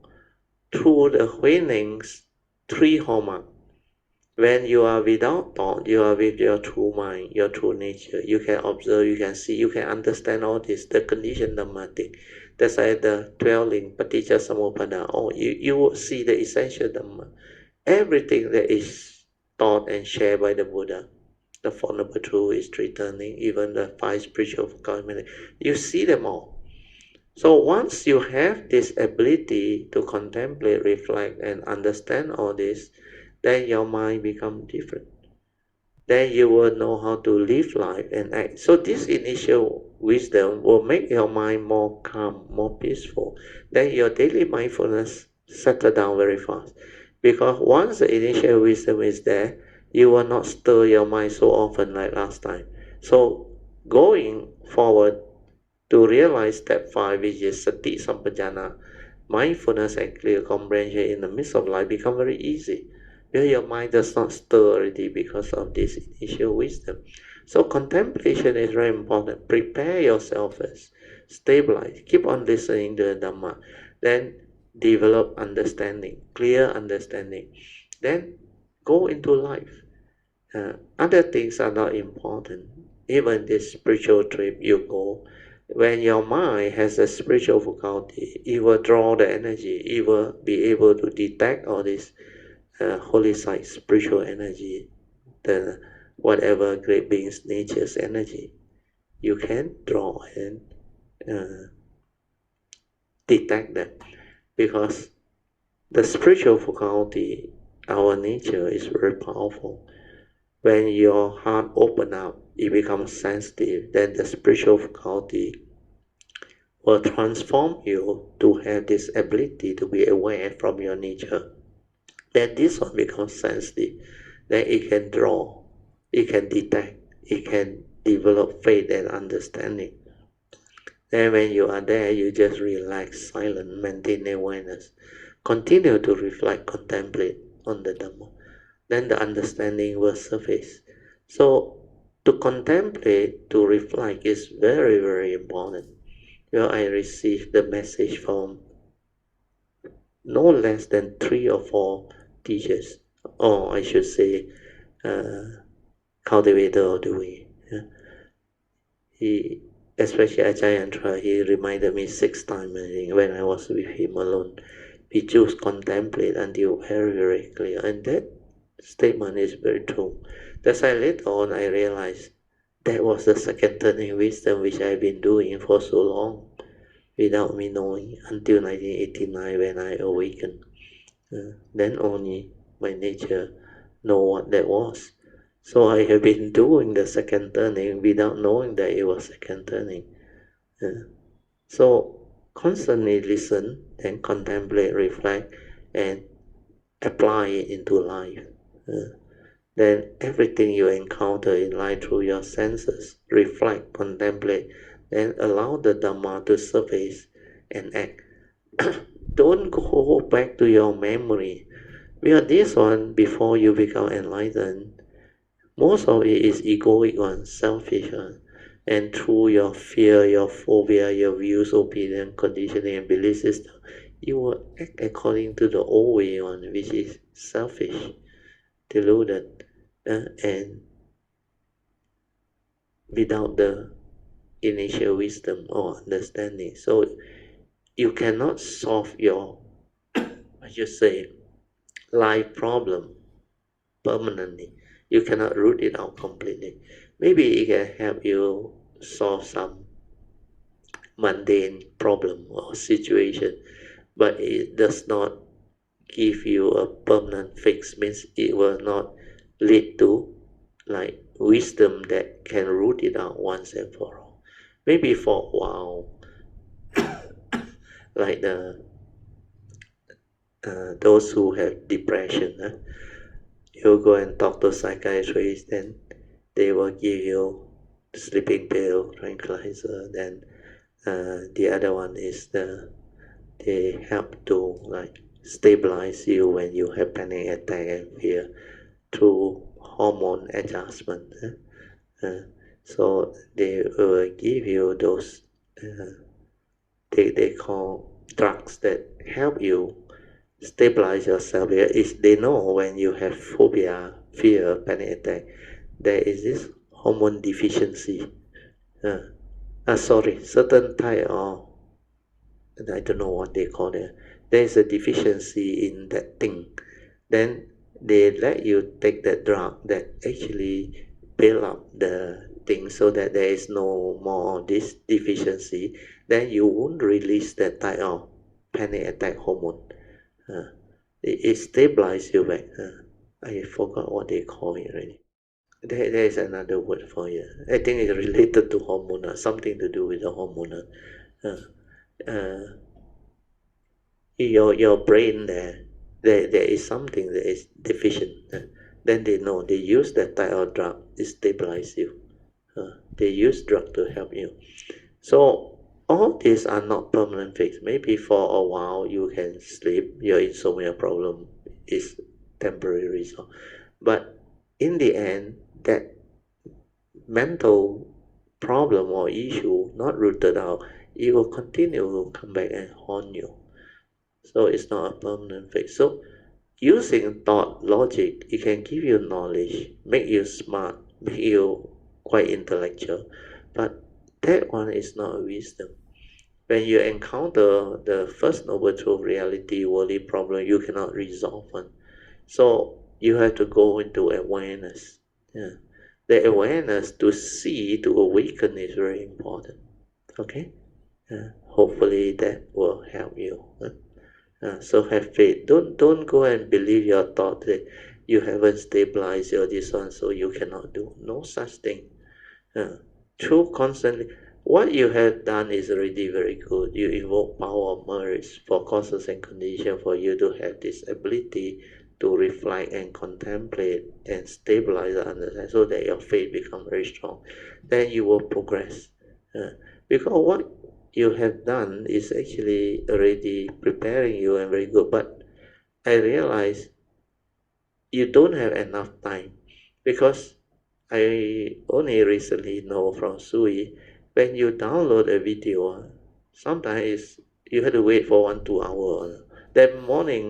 through the Huineng's three hallmarks. When you are without thought, you are with your true mind, your true nature. You can observe, you can see, you can understand all this, the conditioned Dhamma thing. That's why the 12 link, Paticca Samuppada, you will see the essential Dhamma. Everything that is taught and shared by the Buddha, the Four Noble Truths is returning, even the 5 spiritual community, you see them all. So once you have this ability to contemplate, reflect, and understand all this, then your mind becomes different. Then you will know how to live life and act. So this initial wisdom will make your mind more calm, more peaceful. Then your daily mindfulness settle down very fast. Because once the initial wisdom is there, you will not stir your mind so often like last time. So going forward to realize step 5, which is sati sampajana, mindfulness and clear comprehension in the midst of life, become very easy. Where your mind does not stir already because of this initial wisdom. So contemplation is very important. Prepare yourself first. Stabilize. Keep on listening to the Dhamma. Then develop understanding, clear understanding. Then go into life. Other things are not important. Even this spiritual trip you go, when your mind has a spiritual faculty, it will draw the energy, it will be able to detect all this holy site, spiritual energy, the whatever great beings, nature's energy. You can draw and detect them, because the spiritual faculty, our nature, is very powerful. When your heart opens up, it becomes sensitive, then the spiritual faculty will transform you to have this ability to be aware from your nature. Then this one becomes sensitive. Then it can draw, it can detect, it can develop faith and understanding. Then when you are there, you just relax, silent, maintain awareness. Continue to reflect, contemplate on the Dhamma. Then the understanding will surface. So to contemplate, to reflect is very, very important. Well, I received the message from no less than 3 or 4 teachers, or I should say, cultivator of the way. He, especially Ajayantra, he reminded me 6 times when I was with him alone. We choose contemplate until very, very clear, and that statement is very true. That's why later on I realized that was the second turning wisdom which I've been doing for so long without me knowing, until 1989 when I awakened. Then only my nature know what that was. So I have been doing the second turning without knowing that it was second turning. So constantly listen and contemplate, reflect, and apply it into life. Then everything you encounter in life through your senses, reflect, contemplate, and allow the Dhamma to surface and act. Don't go back to your memory. Because this one, before you become enlightened, most of it is egoic one, selfish one. And through your fear, your phobia, your views, opinion, conditioning, and belief system, you will act according to the old way one, which is selfish, deluded, and without the initial wisdom or understanding. So you cannot solve your, I should say, life problem permanently. You cannot root it out completely. Maybe it can help you solve some mundane problem or situation, but it does not give you a permanent fix. Means it will not lead to like wisdom that can root it out once and for all. Maybe for a while, like those who have depression, you go and talk to psychiatrists, then they will give you sleeping pill, tranquilizer. Then the other one is they help to like stabilize you when you have panic attack and fear through hormone adjustment. So they will give you those they call drugs that help you stabilize yourself. They know when you have phobia, fear, panic attack, there is this hormone deficiency. Certain type of, I don't know what they call it. There is a deficiency in that thing. Then they let you take that drug that actually build up the thing so that there is no more of this deficiency. Then you won't release that type of panic attack hormone. It stabilizes you back. I forgot what they call it already. There is another word for it. I think it's related to hormone, something to do with the hormone. Your brain there is something that is deficient. Then they know they use that type of drug to stabilize you. They use drug to help you. So all these are not permanent fix. Maybe for a while you can sleep, your insomnia problem is temporary resolved. But in the end, that mental problem or issue not rooted out, it will continue to come back and haunt you. So it's not a permanent fix. So using thought, logic, it can give you knowledge, make you smart, make you quite intellectual. But that one is not wisdom. When you encounter the first noble truth, reality, worldly problem, you cannot resolve one. So you have to go into awareness. Yeah. The awareness to see, to awaken is very important. Okay? Hopefully that will help you. So have faith. Don't go and believe your thought that you haven't stabilized your this one, so you cannot do. No such thing. True constantly. What you have done is already very good. You invoke power of merits for causes and conditions for you to have this ability to reflect and contemplate and stabilize the understanding so that your faith becomes very strong. Then you will progress. Because what you have done is actually already preparing you and very good. But I realize you don't have enough time, because I only recently know from Sui, when you download a video, sometimes you have to wait for 1-2 hours. Then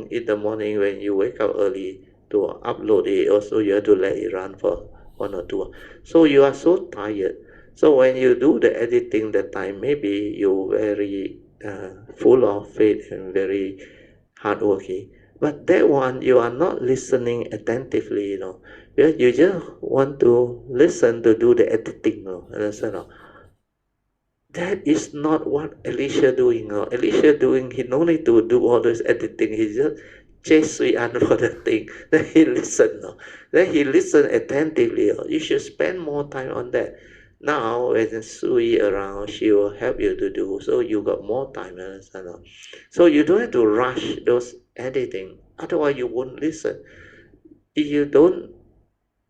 in the morning when you wake up early to upload it, also you have to let it run for 1 or 2 hours. So you are so tired. So when you do the editing that time, maybe you're very full of faith and very hardworking. But that one, you are not listening attentively, because you just want to listen to do the editing, understand? That is not what Elisha doing. Elisha doing, he no need to do all this editing. He just chase Hsuan for the thing. Then he listen. Then he listen attentively. You should spend more time on that. Now, when Sui around, she will help you to do. So you got more time. Understand? So you don't have to rush those editing. Otherwise, you won't listen. If you don't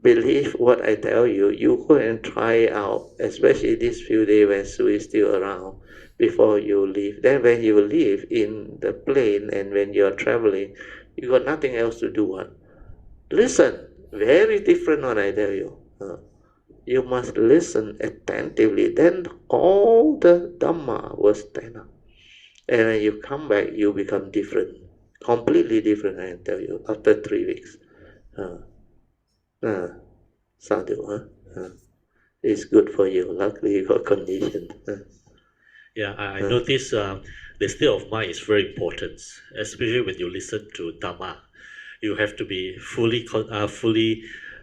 believe what I tell you, you go and try out, especially these few days when Sue is still around before you leave. Then when you leave in the plane and when you are traveling, you got nothing else to do. Listen, very different what I tell you. You must listen attentively. Then all the Dhamma will stand up. And when you come back, you become different. Completely different, I tell you, after 3 weeks. Sadhu, it's good for you. Luckily, you got condition. Yeah, I notice the state of mind is very important, especially when you listen to Dhamma. You have to be fully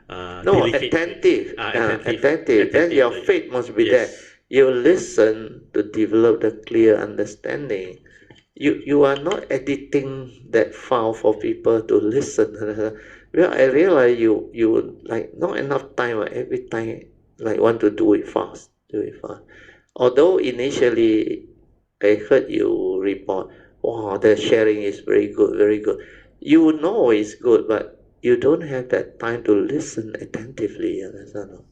attentive. Attentive. Then your faith must be there. You listen to develop the clear understanding. You are not editing that file for people to listen. Well, I realize you like not enough time. Every time like want to do it fast. Although initially I heard you report, wow, the sharing is very good, very good. You know it's good, but you don't have that time to listen attentively. Understand?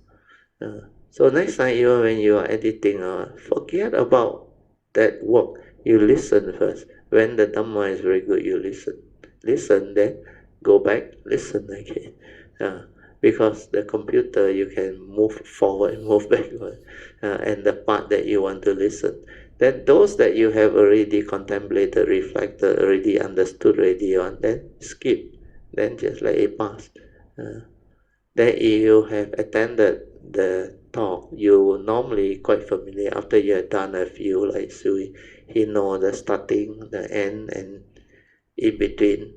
So next time, even when you are editing, forget about that work. You listen first. When the Dhamma is very good, you listen. Listen, then go back, listen again. Because the computer, you can move forward, move backward, and the part that you want to listen. Then those that you have already contemplated, reflected, already understood, already on, then skip. Then just let it pass. Then if you have attended the talk, you normally quite familiar. After you have done a few, like Sui, he know the starting, the end, and in between,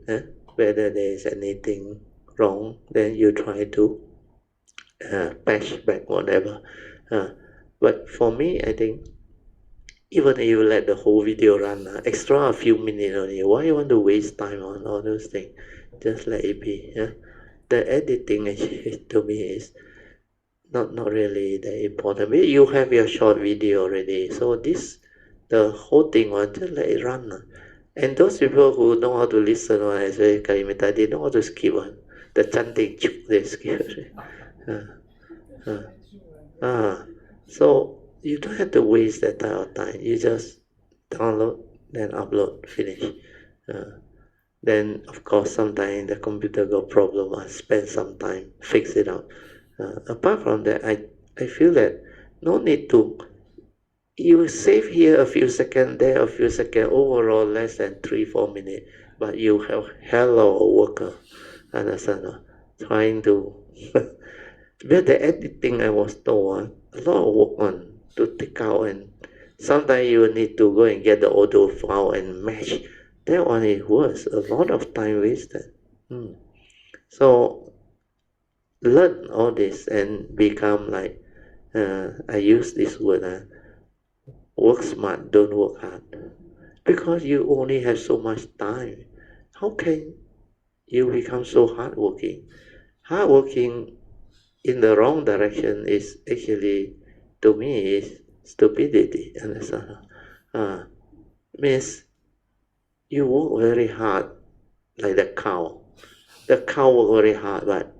whether there is anything wrong, then you try to patch back whatever. But for me, I think, even if you let the whole video run, extra a few minutes only, why you want to waste time on all those things? Just let it be. The editing actually to me is not really that important. Maybe you have your short video already, so the whole thing, just let it run. And those people who know how to listen, I say Kalimita, they know how to skip one. The chanting, they skip. So you don't have to waste that type of time. You just download, then upload, finish. Then of course sometimes the computer got problem. I spend some time fix it out. Apart from that, I feel that no need to. You save here a few seconds, there a few seconds. Overall less than 3-4 minutes, but you have hello worker, understand? Trying to. But the editing I was told, a lot of work on. to take out, and sometimes you need to go and get the auto file and match. That one is worse, a lot of time wasted. So learn all this and become like, I use this word, work smart, don't work hard. Because you only have so much time. How can you become so hardworking? Hardworking in the wrong direction is actually, to me, is stupidity. Understand? Means you work very hard, like the cow. The cow work very hard, but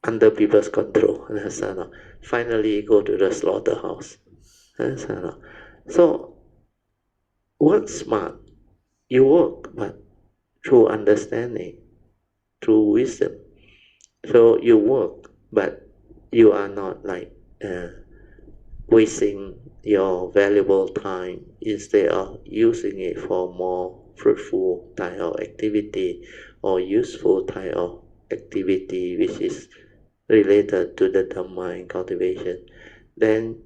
under people's control. Understand? Finally, go to the slaughterhouse. Understand? So, work smart. You work, but through understanding, through wisdom. So you work, but you are not like wasting your valuable time. Instead of using it for more fruitful type of activity or useful type of activity which is related to the Dhamma and cultivation, then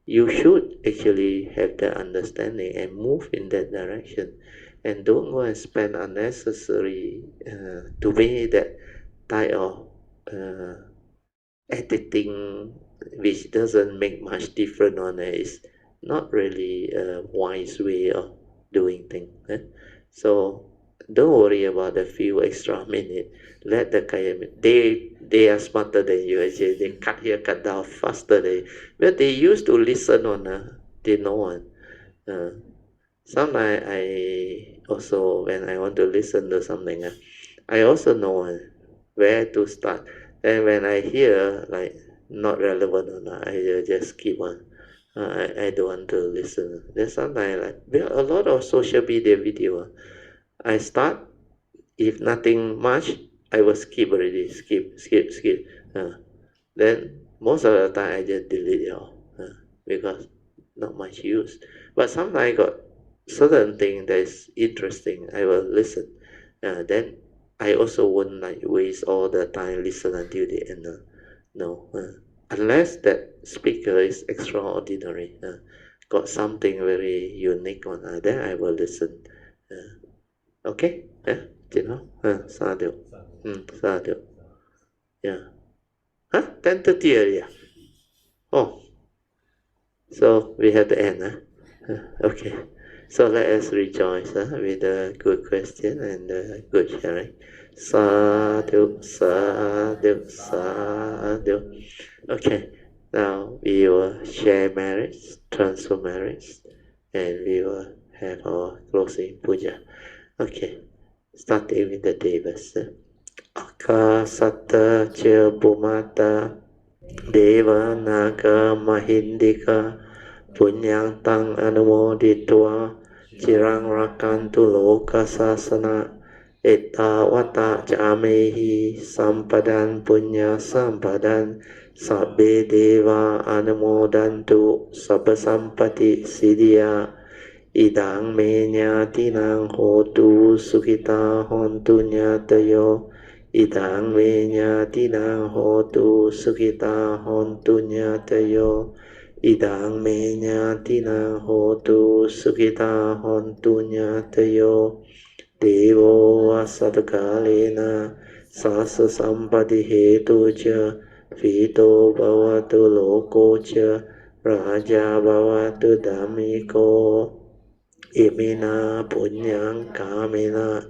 you should actually have the understanding and move in that direction, and don't go and spend unnecessary, to me, that type of editing which doesn't make much difference on it is not really a wise way of doing things. So don't worry about the few extra minutes. Let the they are smarter than you. Actually, they cut here, cut down faster. But they used to listen on. They know one. Sometimes I also, when I want to listen to something, I also know where to start. And when I hear like not relevant or not, I just skip one. I don't want to listen. Then sometimes like a lot of social media video, I start, if nothing much, I will skip already. Skip. Then most of the time I just delete it all, because not much use. But sometimes I got certain thing that is interesting, I will listen. Then I also won't like waste all the time listen until the end. No, unless that speaker is extraordinary, got something very unique on, then I will listen. Okay, you know, sadhu, sadhu. Yeah. 10:30 already. Oh, so we have to end. Okay. So let us rejoice with a good question and a good sharing. Sadhu, sadhu, sadhu. Okay, now we will share merits, transfer merits, and we will have our closing puja. Okay, starting with the Devas. Akasata cha Bhumata Deva Naga Mahindika Punyang Tang Anumoditwa Chirang Rakantu Loka Sasana Etta Wata Jamehi Sampadan Punya Sampadan Sabbe Deva Anumodantu Sabba Sampati Siddhya Idang Menya Tinang Hotu Sukita Hontu Nyatayo Idang Menya Tinang Hotu Sukita Hontu Nyatayo Idang Menya Tinang Hotu Sukita Hontu Nyatayo Devo Asatakalena Sasa Sampati Hetu Cha Vito Bhavatu Loko Cha Raja Bhavatu Dhammiko Imina Punyang Kamena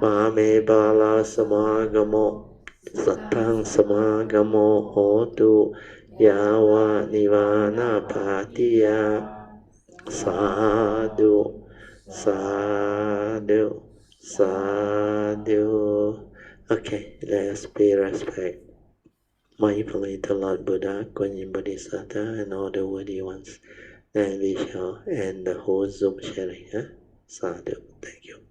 Mame Bala Samagamo Satang Samagamo Hotu Yawa Nivana Patiya Sadhu Sadhu Sadhu. Okay, let us pay respect mindfully to Lord Buddha, Kuan Yin Bodhisattva, and all the worthy ones. Then we shall end the whole Zoom sharing. Sadhu. Thank you.